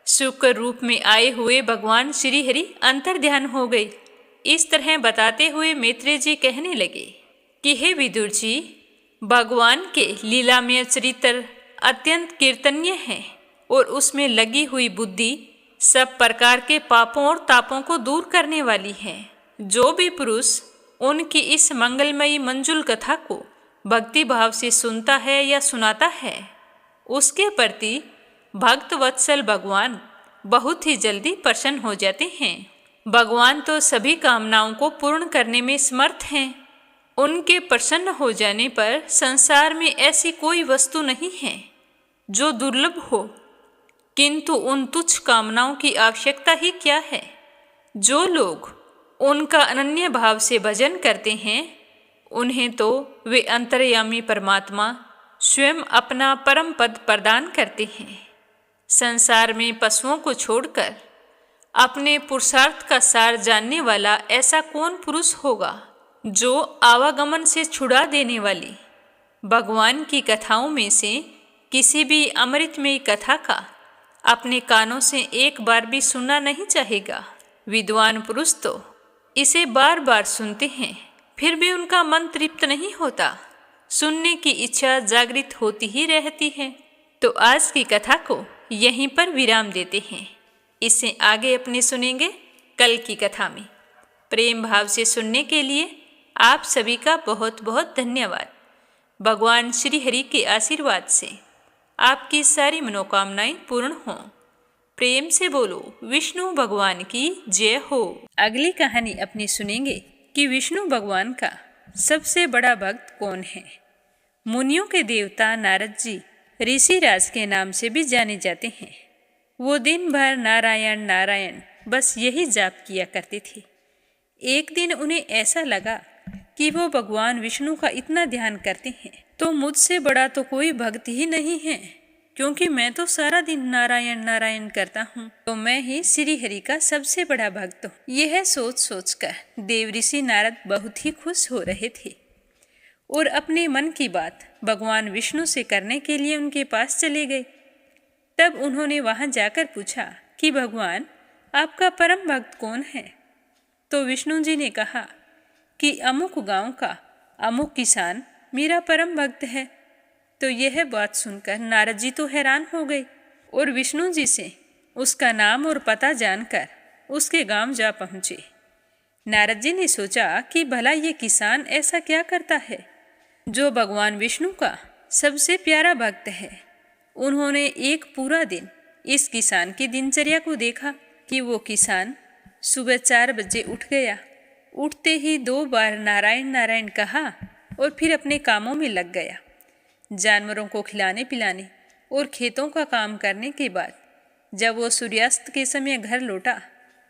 शुक्र रूप में आए हुए भगवान श्री हरि अंतर ध्यान हो गए। इस तरह बताते हुए मैत्रेय जी कहने लगे कि हे विदुर जी, भगवान के लीलामय चरित्र अत्यंत कीर्तनीय है और उसमें लगी हुई बुद्धि सब प्रकार के पापों और तापों को दूर करने वाली है। जो भी पुरुष उनकी इस मंगलमयी मंजुल कथा को भक्ति भाव से सुनता है या सुनाता है, उसके प्रति भक्त वत्सल भगवान बहुत ही जल्दी प्रसन्न हो जाते हैं। भगवान तो सभी कामनाओं को पूर्ण करने में समर्थ हैं। उनके प्रसन्न हो जाने पर संसार में ऐसी कोई वस्तु नहीं है जो दुर्लभ हो, किंतु उन तुच्छ कामनाओं की आवश्यकता ही क्या है। जो लोग उनका अनन्य भाव से भजन करते हैं, उन्हें तो वे अंतर्यामी परमात्मा स्वयं अपना परम पद प्रदान करते हैं। संसार में पशुओं को छोड़कर अपने पुरुषार्थ का सार जानने वाला ऐसा कौन पुरुष होगा जो आवागमन से छुड़ा देने वाली भगवान की कथाओं में से किसी भी अमृतमयी कथा का अपने कानों से एक बार भी सुनना नहीं चाहेगा। विद्वान पुरुष तो इसे बार बार सुनते हैं, फिर भी उनका मन तृप्त नहीं होता। सुनने की इच्छा जागृत होती ही रहती है। तो आज की कथा को यहीं पर विराम देते हैं। इसे आगे अपने सुनेंगे कल की कथा में। प्रेम भाव से सुनने के लिए आप सभी का बहुत बहुत धन्यवाद। भगवान श्री हरि के आशीर्वाद से आपकी सारी मनोकामनाएं पूर्ण हों। प्रेम से बोलो विष्णु भगवान की जय हो। अगली कहानी अपनी सुनेंगे कि विष्णु भगवान का सबसे बड़ा भक्त कौन है। मुनियों के देवता नारद जी ऋषिराज के नाम से भी जाने जाते हैं। वो दिन भर नारायण नारायण बस यही जाप किया करते थे। एक दिन उन्हें ऐसा लगा कि वो भगवान विष्णु का इतना ध्यान करते हैं तो मुझसे बड़ा तो कोई भक्त ही नहीं है, क्योंकि मैं तो सारा दिन नारायण नारायण करता हूँ, तो मैं ही श्री हरि का सबसे बड़ा भक्त हूँ। यह सोच सोचकर देव ऋषि नारद बहुत ही खुश हो रहे थे और अपने मन की बात भगवान विष्णु से करने के लिए उनके पास चले गए। तब उन्होंने वहां जाकर पूछा कि भगवान आपका परम भक्त कौन है। तो विष्णु जी ने कहा कि अमुक गांव का अमुक किसान मेरा परम भक्त है। तो यह बात सुनकर नारद जी तो हैरान हो गए और विष्णु जी से उसका नाम और पता जानकर उसके गांव जा पहुँचे। नारद जी ने सोचा कि भला ये किसान ऐसा क्या करता है जो भगवान विष्णु का सबसे प्यारा भक्त है। उन्होंने एक पूरा दिन इस किसान की दिनचर्या को देखा कि वो किसान सुबह 4 बजे उठ गया। उठते ही 2 बार नारायण नारायण कहा और फिर अपने कामों में लग गया। जानवरों को खिलाने पिलाने और खेतों का काम करने के बाद जब वो सूर्यास्त के समय घर लौटा,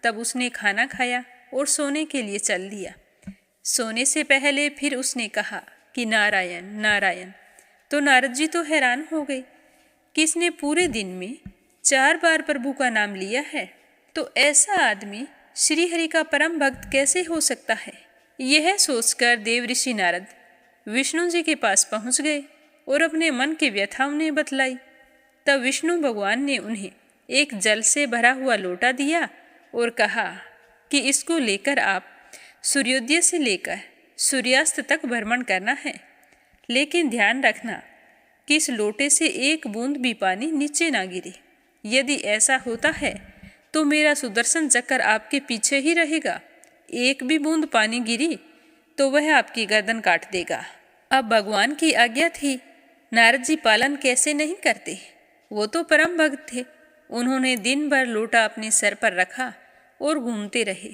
तब उसने खाना खाया और सोने के लिए चल दिया। सोने से पहले फिर उसने कहा कि नारायण नारायण। तो नारद जी तो हैरान हो गए कि इसने पूरे दिन में 4 बार प्रभु का नाम लिया है, तो ऐसा आदमी श्री हरि का परम भक्त कैसे हो सकता है। यह सोचकर देव ऋषि नारद विष्णु जी के पास पहुंच गए और अपने मन की व्यथा उन्हें बतलाई। तब विष्णु भगवान ने उन्हें एक जल से भरा हुआ लोटा दिया और कहा कि इसको लेकर आप सूर्योदय से लेकर सूर्यास्त तक भ्रमण करना है, लेकिन ध्यान रखना कि इस लोटे से एक बूंद भी पानी नीचे ना गिरे। यदि ऐसा होता है तो मेरा सुदर्शन चक्र आपके पीछे ही रहेगा। एक भी बूंद पानी गिरी तो वह आपकी गर्दन काट देगा। अब भगवान की आज्ञा थी, नारद जी पालन कैसे नहीं करते। वो तो परम भक्त थे। उन्होंने दिन भर लोटा अपने सर पर रखा और घूमते रहे।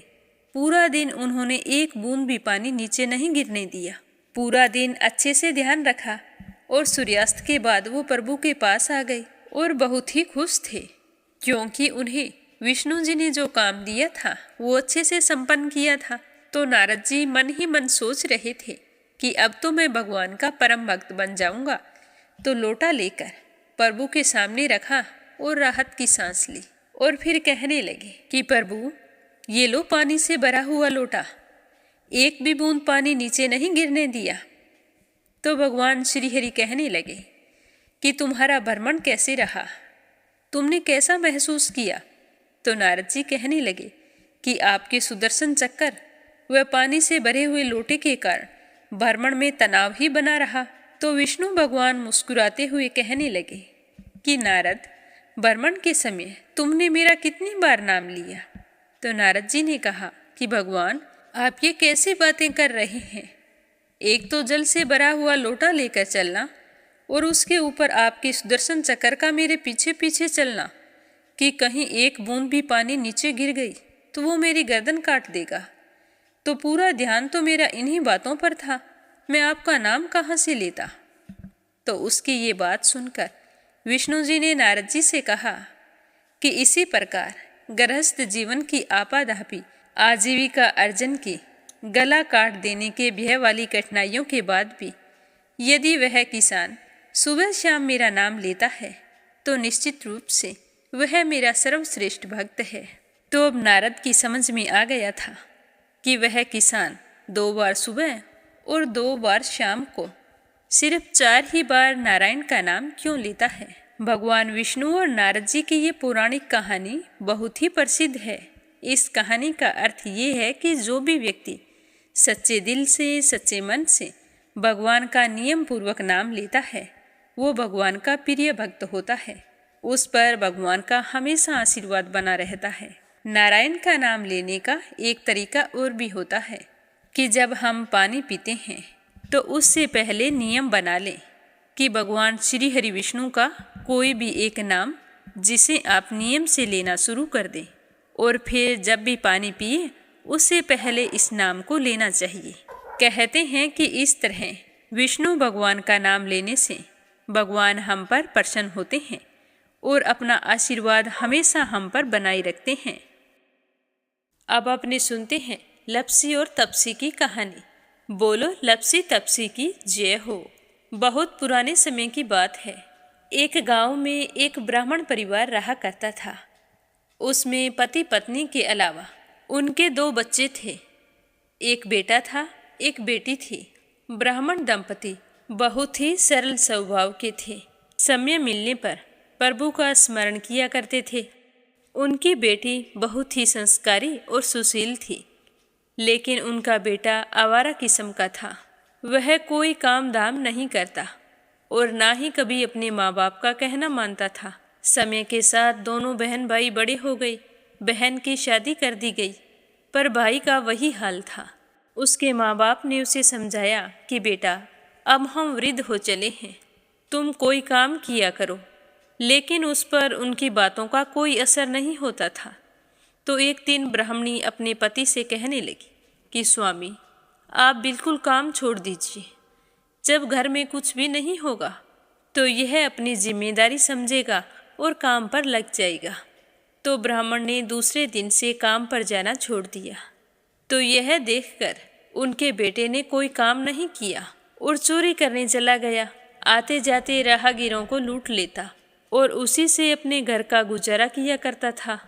पूरा दिन उन्होंने एक बूंद भी पानी नीचे नहीं गिरने दिया। पूरा दिन अच्छे से ध्यान रखा और सूर्यास्त के बाद वो प्रभु के पास आ गए और बहुत ही खुश थे, क्योंकि उन्हें विष्णु जी ने जो काम दिया था वो अच्छे से संपन्न किया था। तो नारद जी मन ही मन सोच रहे थे कि अब तो मैं भगवान का परम भक्त बन जाऊंगा। तो लोटा लेकर प्रभु के सामने रखा और राहत की सांस ली और फिर कहने लगे कि प्रभु ये लो पानी से भरा हुआ लोटा, एक भी बूंद पानी नीचे नहीं गिरने दिया। तो भगवान श्री हरि कहने लगे कि तुम्हारा भ्रमण कैसे रहा, तुमने कैसा महसूस किया। तो नारद जी कहने लगे कि आपके सुदर्शन चक्कर व पानी से भरे हुए लोटे के कारण भ्रमण में तनाव ही बना रहा। तो विष्णु भगवान मुस्कुराते हुए कहने लगे कि नारद, भ्रमण के समय तुमने मेरा कितनी बार नाम लिया? तो नारद जी ने कहा कि भगवान, आप ये कैसी बातें कर रहे हैं? एक तो जल से भरा हुआ लोटा लेकर चलना और उसके ऊपर आपके सुदर्शन चक्र का मेरे पीछे पीछे चलना कि कहीं एक बूंद भी पानी नीचे गिर गई तो वो मेरी गर्दन काट देगा। तो पूरा ध्यान तो मेरा इन्हीं बातों पर था, मैं आपका नाम कहाँ से लेता? तो उसकी ये बात सुनकर विष्णु जी ने नारद जी से कहा कि इसी प्रकार गृहस्थ जीवन की आपाधापी आजीविका अर्जन की गला काट देने के भय वाली कठिनाइयों के बाद भी यदि वह किसान सुबह शाम मेरा नाम लेता है तो निश्चित रूप से वह मेरा सर्वश्रेष्ठ भक्त है। तो अब नारद की समझ में आ गया था कि वह किसान 2 बार सुबह और 2 बार शाम को सिर्फ 4 ही बार नारायण का नाम क्यों लेता है। भगवान विष्णु और नारद जी की ये पौराणिक कहानी बहुत ही प्रसिद्ध है। इस कहानी का अर्थ ये है कि जो भी व्यक्ति सच्चे दिल से, सच्चे मन से भगवान का नियम पूर्वक नाम लेता है वो भगवान का प्रिय भक्त होता है, उस पर भगवान का हमेशा आशीर्वाद बना रहता है। नारायण का नाम लेने का एक तरीका और भी होता है कि जब हम पानी पीते हैं तो उससे पहले नियम बना लें कि भगवान श्री हरि विष्णु का कोई भी एक नाम जिसे आप नियम से लेना शुरू कर दें और फिर जब भी पानी पिए उससे पहले इस नाम को लेना चाहिए। कहते हैं कि इस तरह विष्णु भगवान का नाम लेने से भगवान हम पर प्रसन्न होते हैं और अपना आशीर्वाद हमेशा हम पर बनाए रखते हैं। अब अपने सुनते हैं लपसी और तपसी की कहानी। बोलो लपसी तपसी की जय हो। बहुत पुराने समय की बात है। एक गांव में एक ब्राह्मण परिवार रहा करता था। उसमें पति पत्नी के अलावा उनके 2 बच्चे थे। एक बेटा था, एक बेटी थी। ब्राह्मण दंपति बहुत ही सरल स्वभाव के थे। समय मिलने पर प्रभु का स्मरण किया करते थे। उनकी बेटी बहुत ही संस्कारी और सुशील थी, लेकिन उनका बेटा आवारा किस्म का था। वह कोई काम धाम नहीं करता और ना ही कभी अपने माँ बाप का कहना मानता था। समय के साथ दोनों बहन भाई बड़े हो गए। बहन की शादी कर दी गई, पर भाई का वही हाल था। उसके माँ बाप ने उसे समझाया कि बेटा, अब हम वृद्ध हो चले हैं, तुम कोई काम किया करो, लेकिन उस पर उनकी बातों का कोई असर नहीं होता था। तो एक दिन ब्राह्मणी अपने पति से कहने लगी कि स्वामी, आप बिल्कुल काम छोड़ दीजिए। जब घर में कुछ भी नहीं होगा तो यह अपनी जिम्मेदारी समझेगा और काम पर लग जाएगा। तो ब्राह्मण ने दूसरे दिन से काम पर जाना छोड़ दिया। तो यह देखकर उनके बेटे ने कोई काम नहीं किया और चोरी करने चला गया। आते जाते राहगीरों को लूट लेता और उसी से अपने घर का गुजारा किया करता था।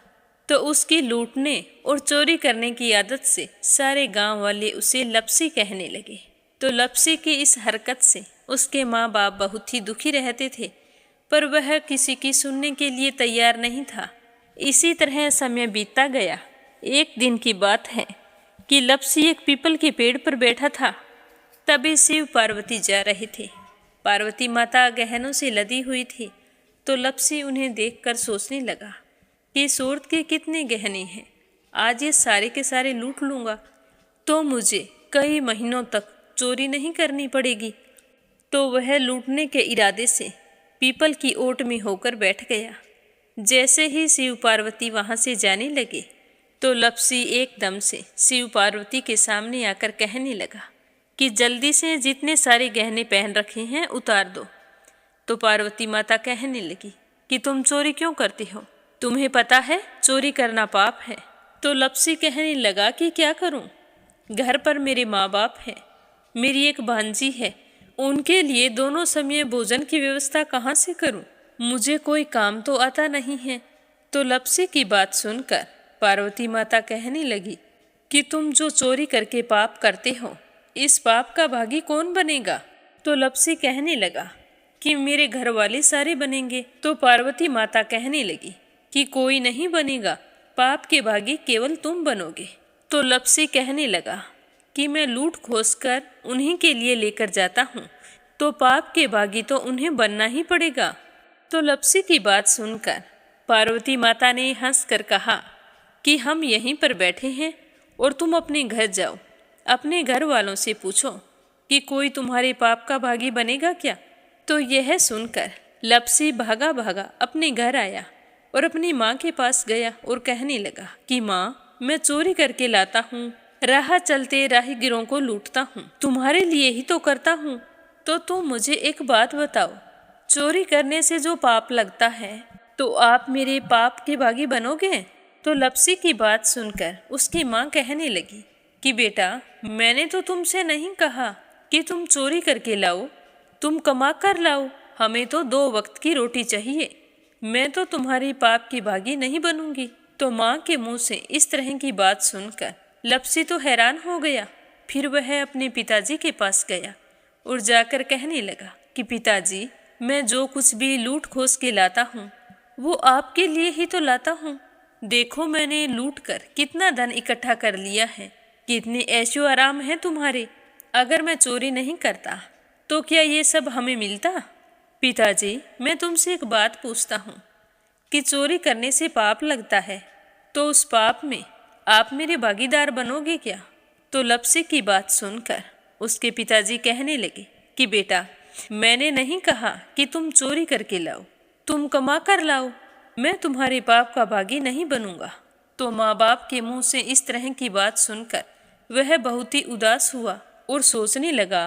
तो उसकी लूटने और चोरी करने की आदत से सारे गांव वाले उसे लपसी कहने लगे। तो लपसी की इस हरकत से उसके माँ बाप बहुत ही दुखी रहते थे, पर वह किसी की सुनने के लिए तैयार नहीं था। इसी तरह समय बीतता गया। एक दिन की बात है कि लपसी एक पीपल के पेड़ पर बैठा था। तभी शिव पार्वती जा रहे थे। पार्वती माता गहनों से लदी हुई थी। तो लपसी उन्हें देखकर सोचने लगा कि सूरत के कितने गहने हैं, आज ये सारे के सारे लूट लूँगा तो मुझे कई महीनों तक चोरी नहीं करनी पड़ेगी। तो वह लूटने के इरादे से पीपल की ओट में होकर बैठ गया। जैसे ही शिव पार्वती वहाँ से जाने लगे तो लपसी एकदम से शिव पार्वती के सामने आकर कहने लगा कि जल्दी से जितने सारे गहने पहन रखे हैं उतार दो। तो पार्वती माता कहने लगी कि तुम चोरी क्यों करती हो, तुम्हें पता है चोरी करना पाप है। तो लपसी कहने लगा कि क्या करूं, घर पर मेरे माँ बाप हैं, मेरी एक भांजी है, उनके लिए दोनों समय भोजन की व्यवस्था कहाँ से करूं, मुझे कोई काम तो आता नहीं है। तो लपसी की बात सुनकर पार्वती माता कहने लगी कि तुम जो चोरी करके पाप करते हो, इस पाप का भागी कौन बनेगा। तो लपसी कहने लगा कि मेरे घर वाले सारे बनेंगे। तो पार्वती माता कहने लगी कि कोई नहीं बनेगा, पाप के भागी केवल तुम बनोगे। तो लपसी कहने लगा कि मैं लूट खोस कर उन्हीं के लिए लेकर जाता हूँ, तो पाप के भागी तो उन्हें बनना ही पड़ेगा। तो लपसी की बात सुनकर पार्वती माता ने हंसकर कहा कि हम यहीं पर बैठे हैं और तुम अपने घर जाओ। अपने घर वालों से पूछो कि कोई तुम्हारे पाप का भागी बनेगा क्या। तो यह सुनकर लपसी भागा भागा अपने घर आया और अपनी माँ के पास गया और कहने लगा कि माँ, मैं चोरी करके लाता हूँ, राह चलते राहगीरों को लूटता हूँ, तुम्हारे लिए ही तो करता हूँ। तो तुम मुझे एक बात बताओ, चोरी करने से जो पाप लगता है तो आप मेरे पाप के भागी बनोगे? तो लपसी की बात सुनकर उसकी माँ कहने लगी कि बेटा, मैंने तो तुमसे नहीं कहा कि तुम चोरी करके लाओ, तुम कमा कर लाओ, हमें तो 2 वक्त की रोटी चाहिए, मैं तो तुम्हारी पाप की भागी नहीं बनूंगी। तो माँ के मुंह से इस तरह की बात सुनकर लपसी तो हैरान हो गया। फिर वह अपने पिताजी के पास गया और जाकर कहने लगा कि पिताजी, मैं जो कुछ भी लूट खोस के लाता हूँ वो आपके लिए ही तो लाता हूँ। देखो मैंने लूट कर कितना धन इकट्ठा कर लिया है, कितने ऐशो आराम है तुम्हारे। अगर मैं चोरी नहीं करता तो क्या ये सब हमें मिलता? पिताजी, मैं तुमसे एक बात पूछता हूँ कि चोरी करने से पाप लगता है तो उस पाप में आप मेरे भागीदार बनोगे क्या? तो लपसी की बात सुनकर उसके पिताजी कहने लगे कि बेटा, मैंने नहीं कहा कि तुम चोरी करके लाओ, तुम कमा कर लाओ, मैं तुम्हारे पाप का भागी नहीं बनूंगा। तो माँ बाप के मुंह से इस तरह की बात सुनकर वह बहुत ही उदास हुआ और सोचने लगा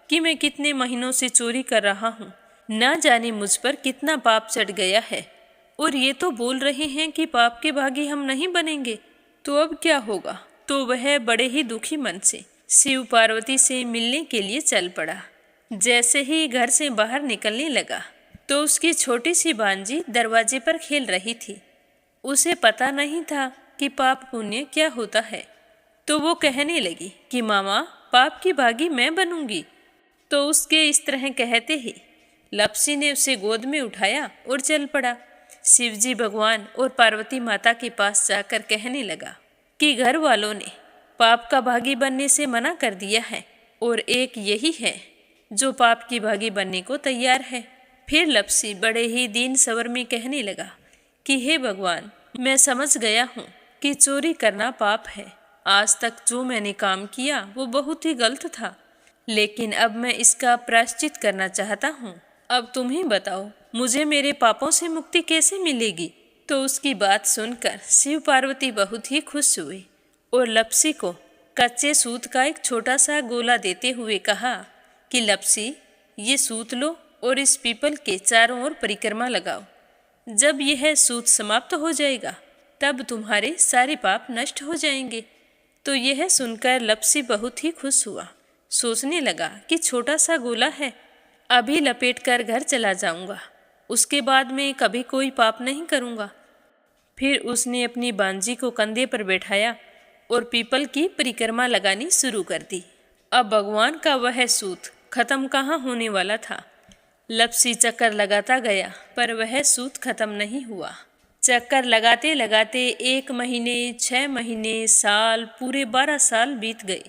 कि मैं कितने महीनों से चोरी कर रहा हूँ, ना जाने मुझ पर कितना पाप चढ़ गया है, और ये तो बोल रहे हैं कि पाप के भागी हम नहीं बनेंगे, तो अब क्या होगा। तो वह बड़े ही दुखी मन से शिव पार्वती से मिलने के लिए चल पड़ा। जैसे ही घर से बाहर निकलने लगा तो उसकी छोटी सी भांजी दरवाजे पर खेल रही थी। उसे पता नहीं था कि पाप पुण्य क्या होता है, तो वो कहने लगी कि मामा, पाप की भागी मैं बनूंगी। तो उसके इस तरह कहते ही लपसी ने उसे गोद में उठाया और चल पड़ा। शिवजी भगवान और पार्वती माता के पास जाकर कहने लगा कि घर वालों ने पाप का भागी बनने से मना कर दिया है और एक यही है जो पाप की भागी बनने को तैयार है। फिर लपसी बड़े ही दीन स्वर में कहने लगा कि हे भगवान, मैं समझ गया हूँ कि चोरी करना पाप है। आज तक जो मैंने काम किया वो बहुत ही गलत था, लेकिन अब मैं इसका प्रायश्चित करना चाहता हूँ। अब तुम ही बताओ, मुझे मेरे पापों से मुक्ति कैसे मिलेगी? तो उसकी बात सुनकर शिव पार्वती बहुत ही खुश हुए और लपसी को कच्चे सूत का एक छोटा सा गोला देते हुए कहा कि लपसी, ये सूत लो और इस पीपल के चारों ओर परिक्रमा लगाओ। जब यह सूत समाप्त हो जाएगा तब तुम्हारे सारे पाप नष्ट हो जाएंगे। तो यह सुनकर लपसी बहुत ही खुश हुआ। सोचने लगा कि छोटा सा गोला है, अभी लपेट कर घर चला जाऊंगा, उसके बाद में कभी कोई पाप नहीं करूंगा। फिर उसने अपनी बांजी को कंधे पर बैठाया और पीपल की परिक्रमा लगानी शुरू कर दी। अब भगवान का वह सूत खत्म कहाँ होने वाला था। लपसी चक्कर लगाता गया पर वह सूत खत्म नहीं हुआ। चक्कर लगाते लगाते 1 महीने, 6 महीने, साल, पूरे 12 साल बीत गए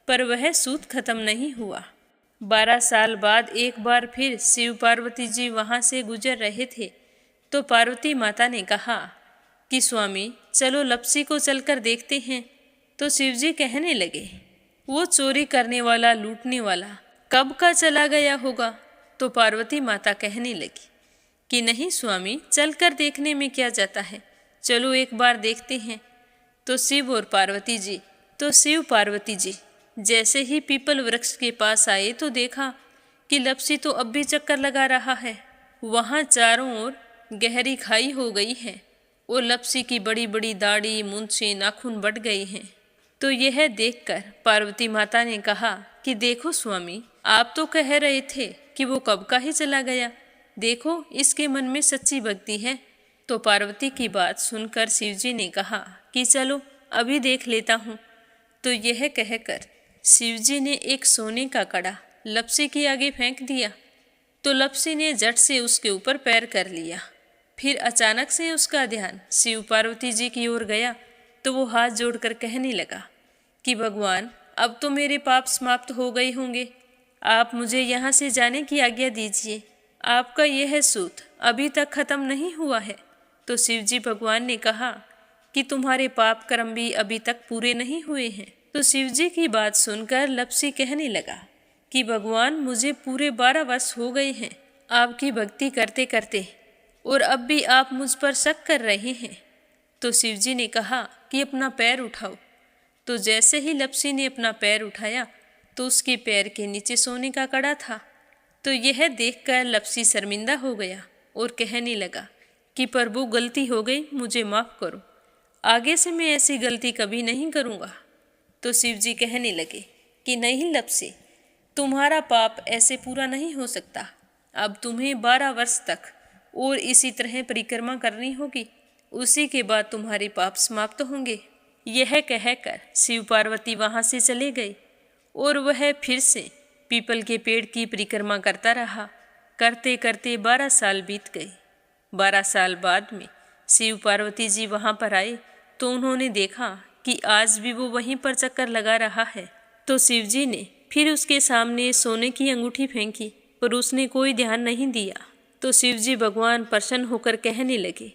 पर वह सूत खत्म नहीं हुआ। 12 साल बाद एक बार फिर शिव पार्वती जी वहाँ से गुजर रहे थे तो पार्वती माता ने कहा कि स्वामी, चलो लपसी को चलकर देखते हैं। तो शिवजी कहने लगे, वो चोरी करने वाला, लूटने वाला कब का चला गया होगा। तो पार्वती माता कहने लगी कि नहीं स्वामी, चलकर देखने में क्या जाता है, चलो एक बार देखते हैं। तो शिव पार्वती जी जैसे ही पीपल वृक्ष के पास आए तो देखा कि लपसी तो अब भी चक्कर लगा रहा है। वहाँ चारों ओर गहरी खाई हो गई है और लपसी की बड़ी बड़ी दाढ़ी, मूंछें, नाखून बढ़ गए हैं। तो यह देखकर पार्वती माता ने कहा कि देखो स्वामी, आप तो कह रहे थे कि वो कब का ही चला गया, देखो इसके मन में सच्ची भक्ति है। तो पार्वती की बात सुनकर शिवजी ने कहा कि चलो अभी देख लेता हूँ। तो यह कहकर शिवजी ने एक सोने का कड़ा लपसी के आगे फेंक दिया। तो लपसी ने झट से उसके ऊपर पैर कर लिया। फिर अचानक से उसका ध्यान शिव पार्वती जी की ओर गया तो वो हाथ जोड़कर कहने लगा कि भगवान, अब तो मेरे पाप समाप्त हो गए होंगे, आप मुझे यहाँ से जाने की आज्ञा दीजिए। आपका यह सूत अभी तक खत्म नहीं हुआ है, तो शिवजी भगवान ने कहा कि तुम्हारे पाप कर्म भी अभी तक पूरे नहीं हुए हैं। तो शिवजी की बात सुनकर लप्सी कहने लगा कि भगवान, मुझे पूरे 12 वर्ष हो गए हैं आपकी भक्ति करते करते, और अब भी आप मुझ पर शक कर रहे हैं। तो शिवजी ने कहा कि अपना पैर उठाओ। तो जैसे ही लप्सी ने अपना पैर उठाया तो उसके पैर के नीचे सोने का कड़ा था। तो यह देखकर लप्सी शर्मिंदा हो गया और कहने लगा कि प्रभु, गलती हो गई, मुझे माफ़ करो, आगे से मैं ऐसी गलती कभी नहीं करूँगा। तो शिवजी कहने लगे कि नहीं लप्सी, तुम्हारा पाप ऐसे पूरा नहीं हो सकता। अब तुम्हें 12 वर्ष तक और इसी तरह परिक्रमा करनी होगी, उसी के बाद तुम्हारे पाप समाप्त होंगे। यह कहकर शिव पार्वती वहाँ से चले गए और वह फिर से पीपल के पेड़ की परिक्रमा करता रहा। करते करते 12 साल बीत गए। 12 साल बाद में शिव पार्वती जी वहाँ पर आए तो उन्होंने देखा कि आज भी वो वहीं पर चक्कर लगा रहा है। तो शिव जी ने फिर उसके सामने सोने की अंगूठी फेंकी पर उसने कोई ध्यान नहीं दिया। तो शिव जी भगवान प्रसन्न होकर कहने लगे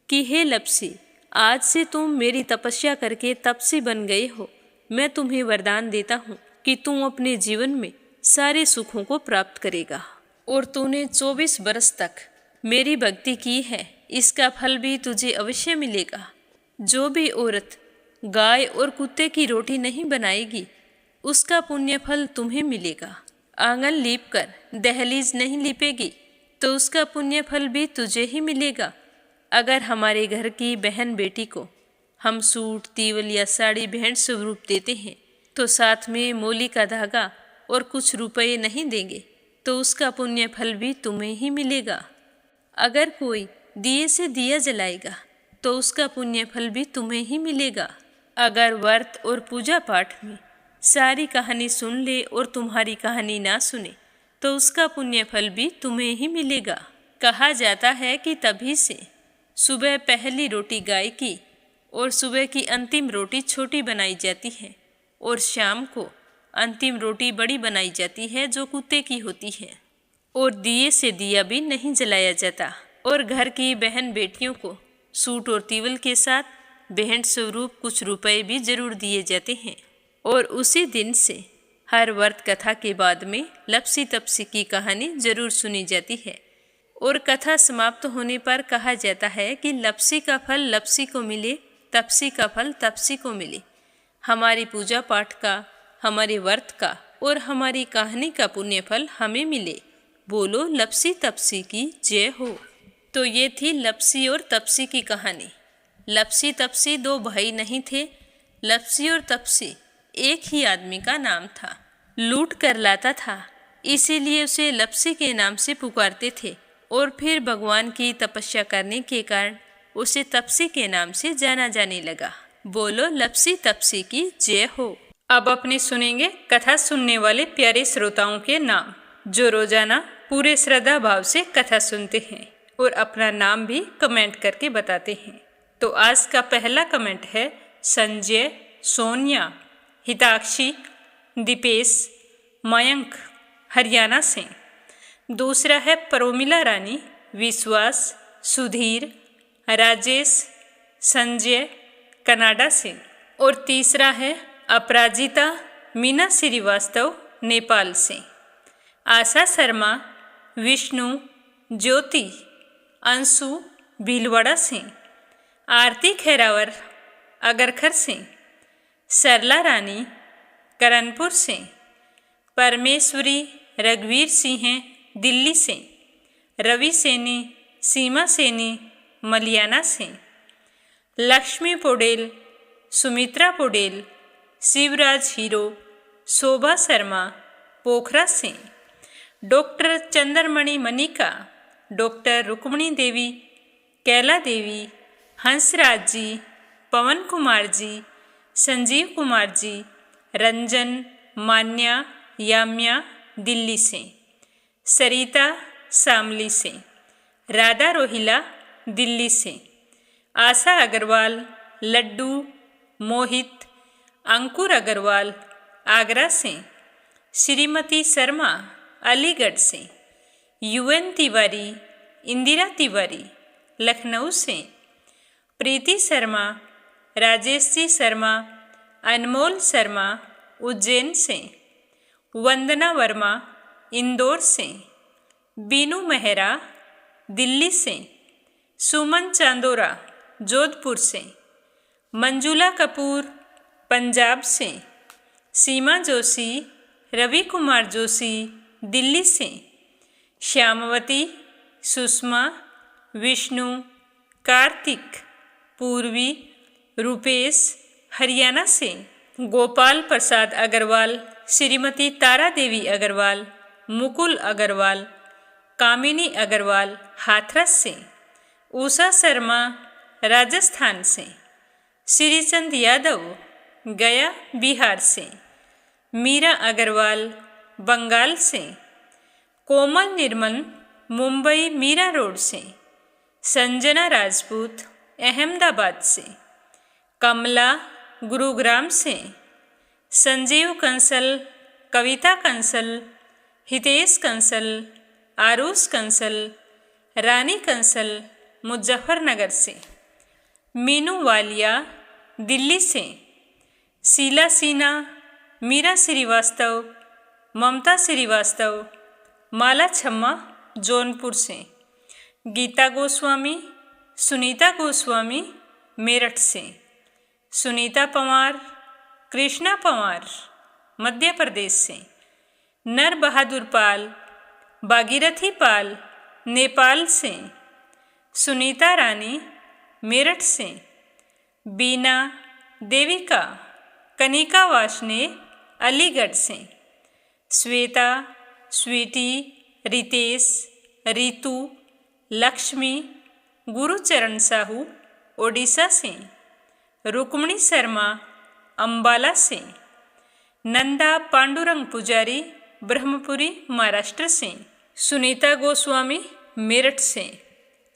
कि हे लप्सी, आज से तुम मेरी तपस्या करके तपसी बन गए हो। मैं तुम्हें वरदान देता हूँ कि तुम अपने जीवन में सारे सुखों को प्राप्त करेगा, और तूने 24 बरस तक मेरी भक्ति की है, इसका फल भी तुझे अवश्य मिलेगा। जो भी औरत गाय और कुत्ते की रोटी नहीं बनाएगी, उसका पुण्य फल तुम्हें मिलेगा। आंगन लीप कर दहलीज नहीं लीपेगी तो उसका पुण्य फल भी तुझे ही मिलेगा। अगर हमारे घर की बहन बेटी को हम सूट, तीवल या साड़ी भेंट स्वरूप देते हैं तो साथ में मोली का धागा और कुछ रुपए नहीं देंगे तो उसका पुण्य फल भी तुम्हें ही मिलेगा। अगर कोई दिए से दिया जलाएगा तो उसका पुण्य फल भी तुम्हें ही मिलेगा। अगर व्रत और पूजा पाठ में सारी कहानी सुन ले और तुम्हारी कहानी ना सुने तो उसका पुण्य फल भी तुम्हें ही मिलेगा। कहा जाता है कि तभी से सुबह पहली रोटी गाय की और सुबह की अंतिम रोटी छोटी बनाई जाती है, और शाम को अंतिम रोटी बड़ी बनाई जाती है जो कुत्ते की होती है, और दिए से दिया भी नहीं जलाया जाता। और घर की बहन बेटियों को सूट और तीवल के साथ भेंट स्वरूप कुछ रुपए भी जरूर दिए जाते हैं। और उसी दिन से हर व्रत कथा के बाद में लप्सी तपसी की कहानी जरूर सुनी जाती है, और कथा समाप्त होने पर कहा जाता है कि लप्सी का फल लप्सी को मिले, तपसी का फल तपसी को मिले। हमारी पूजा पाठ का, हमारे व्रत का और हमारी कहानी का पुण्य फल हमें मिले। बोलो लप्सी तपसी की जय हो। तो ये थी लप्सी और तपसी की कहानी। लप्सी तपसी 2 भाई नहीं थे। लप्सी और तपसी एक ही आदमी का नाम था। लूट कर लाता था, इसीलिए उसे लप्सी के नाम से पुकारते थे, और फिर भगवान की तपस्या करने के कारण उसे तपसी के नाम से जाना जाने लगा। बोलो लप्सी तपसी की जय हो। अब अपने सुनेंगे कथा सुनने वाले प्यारे श्रोताओं के नाम, जो रोजाना पूरे श्रद्धा भाव से कथा सुनते हैं और अपना नाम भी कमेंट करके बताते हैं। तो आज का पहला कमेंट है संजय, सोनिया, हिताक्षी, दीपेश, मयंक हरियाणा से। दूसरा है प्रोमिला रानी, विश्वास, सुधीर, राजेश, संजय कनाडा से। और तीसरा है अपराजिता मीना श्रीवास्तव, नेपाल से। आशा शर्मा, विष्णु, ज्योति, अंशु भीलवाड़ा से। आरती खैरावर अगरखर से। सरला रानी करणपुर से। परमेश्वरी रघुवीर सिंह दिल्ली से। रवि सैनी, सीमा सैनी मलियाना से। लक्ष्मी पौडेल, सुमित्रा पौडेल, शिवराज हीरो, शोभा शर्मा पोखरा से। डॉक्टर चंद्रमणि मनिका, डॉक्टर रुक्मणी देवी, कैला देवी, हंसराज जी, पवन कुमार जी, संजीव कुमार जी, रंजन, मान्या, याम्या दिल्ली से। सरिता शामली से। राधा रोहिला दिल्ली से। आशा अग्रवाल, लड्डू, मोहित, अंकुर अग्रवाल आगरा से। श्रीमती शर्मा अलीगढ़ से। यूएन तिवारी, इंदिरा तिवारी, लखनऊ से। प्रीति शर्मा, राजेश जी शर्मा, अनमोल शर्मा, उज्जैन से। वंदना वर्मा, इंदौर से। बीनू मेहरा, दिल्ली से। सुमन चांदोरा, जोधपुर से। मंजुला कपूर, पंजाब से। सीमा जोशी, रवि कुमार जोशी, दिल्ली से। श्यामवती, सुषमा, विष्णु, कार्तिक, पूर्वी, रूपेश, हरियाणा से। गोपाल प्रसाद अग्रवाल, श्रीमती तारा देवी अग्रवाल, मुकुल अग्रवाल, कामिनी अग्रवाल, हाथरस से। उषा शर्मा, राजस्थान से। श्रीचंद यादव, गया, बिहार से। मीरा अग्रवाल, बंगाल से। कोमल निर्मल, मुंबई मीरा रोड से। संजना राजपूत, अहमदाबाद से। कमला, गुरुग्राम से। संजीव कंसल, कविता कंसल, हितेश कंसल, आरुष कंसल, रानी कंसल, मुजफ्फरनगर से। मीनू वालिया, दिल्ली से। शीला सिन्हा, मीरा श्रीवास्तव, ममता श्रीवास्तव, माला छम्मा, जौनपुर से। गीता गोस्वामी, सुनीता गोस्वामी, मेरठ से। सुनीता पवार, कृष्णा पवार, मध्य प्रदेश से। नर बहादुर पाल, भागीरथी पाल, नेपाल से। सुनीता रानी, मेरठ से। बीना, देविका, कनिका वाशने, अलीगढ़ से। श्वेता, स्वीटी, रितेश, रितु, लक्ष्मी, गुरुचरण साहू, ओडिशा से। रुक्मणी शर्मा, अंबाला से। नंदा पांडुरंग पुजारी, ब्रह्मपुरी, महाराष्ट्र से। सुनीता गोस्वामी, मेरठ से।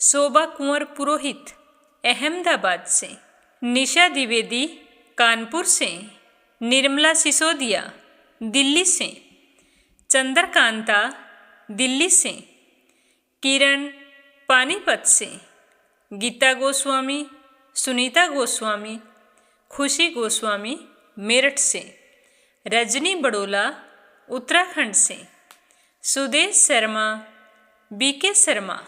शोभा कुंवर पुरोहित, अहमदाबाद से। निशा द्विवेदी, कानपुर से। निर्मला सिसोदिया, दिल्ली से। चंद्रकांता, दिल्ली से। किरण, पानीपत से। गीता गोस्वामी, सुनीता गोस्वामी, खुशी गोस्वामी, मेरठ से। रजनी बड़ोला, उत्तराखंड से। सुदेश शर्मा, बीके शर्मा,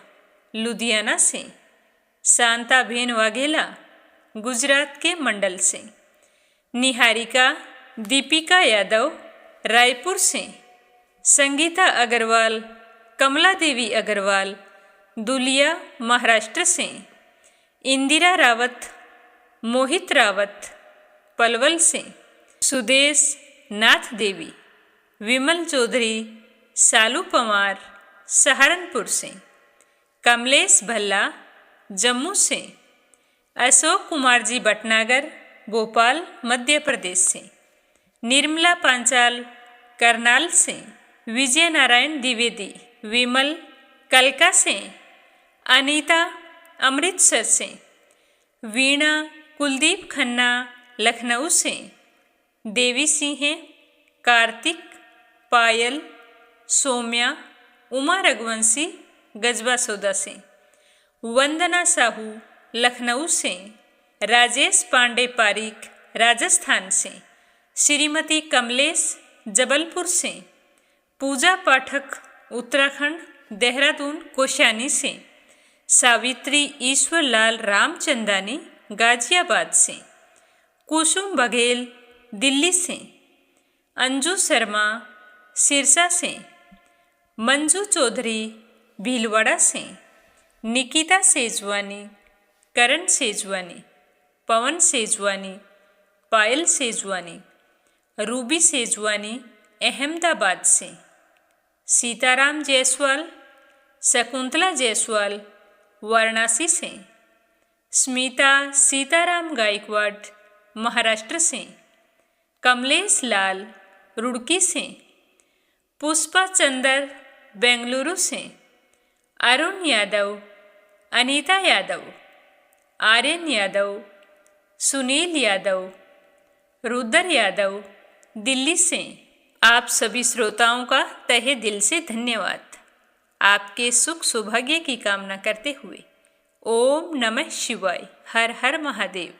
लुधियाना से। शांताबेन वाघेला, गुजरात के मंडल से। निहारिका, दीपिका यादव, रायपुर से। संगीता अग्रवाल, कमला देवी अग्रवाल, दुलिया, महाराष्ट्र से। इंदिरा रावत, मोहित रावत, पलवल से। सुदेश नाथ देवी, विमल चौधरी, सालू पवार, सहारनपुर से। कमलेश भल्ला, जम्मू से। अशोक कुमार जी भटनागर, भोपाल, मध्य प्रदेश से। निर्मला पांचाल, करनाल से। विजय नारायण द्विवेदी, विमल, कलका से। अनीता, अमृतसर से। वीणा, कुलदीप खन्ना, लखनऊ से। देवी सिंह, कार्तिक, पायल, सौम्या, उमा रघुवंशी, गजबा सौदा से। वंदना साहू, लखनऊ से। राजेश पांडे पारीक, राजस्थान से। श्रीमती कमलेश, जबलपुर से। पूजा पाठक, उत्तराखंड, देहरादून, कोश्यानी से। सावित्री ईश्वरलाल रामचंदानी, गाजियाबाद से। कुसुम बघेल, दिल्ली से। अंजू शर्मा, सिरसा से। मंजू चौधरी, भीलवाड़ा से। निकिता सेजवानी, करण सेजवानी, पवन सेजवानी, पायल सेजवानी, रूबी सेजवानी, अहमदाबाद से। सीताराम जायसवाल, शकुंतला जायसवाल, वाराणसी से। स्मिता सीताराम गायकवाड़, महाराष्ट्र से। कमलेश लाल, रुड़की से। पुष्पा चंदर, बेंगलुरु से। अरुण यादव, अनीता यादव, आर्यन यादव, सुनील यादव, रुद्र यादव, दिल्ली से। आप सभी श्रोताओं का तहे दिल से धन्यवाद। आपके सुख सौभाग्य की कामना करते हुए ओम नमः शिवाय। हर हर महादेव।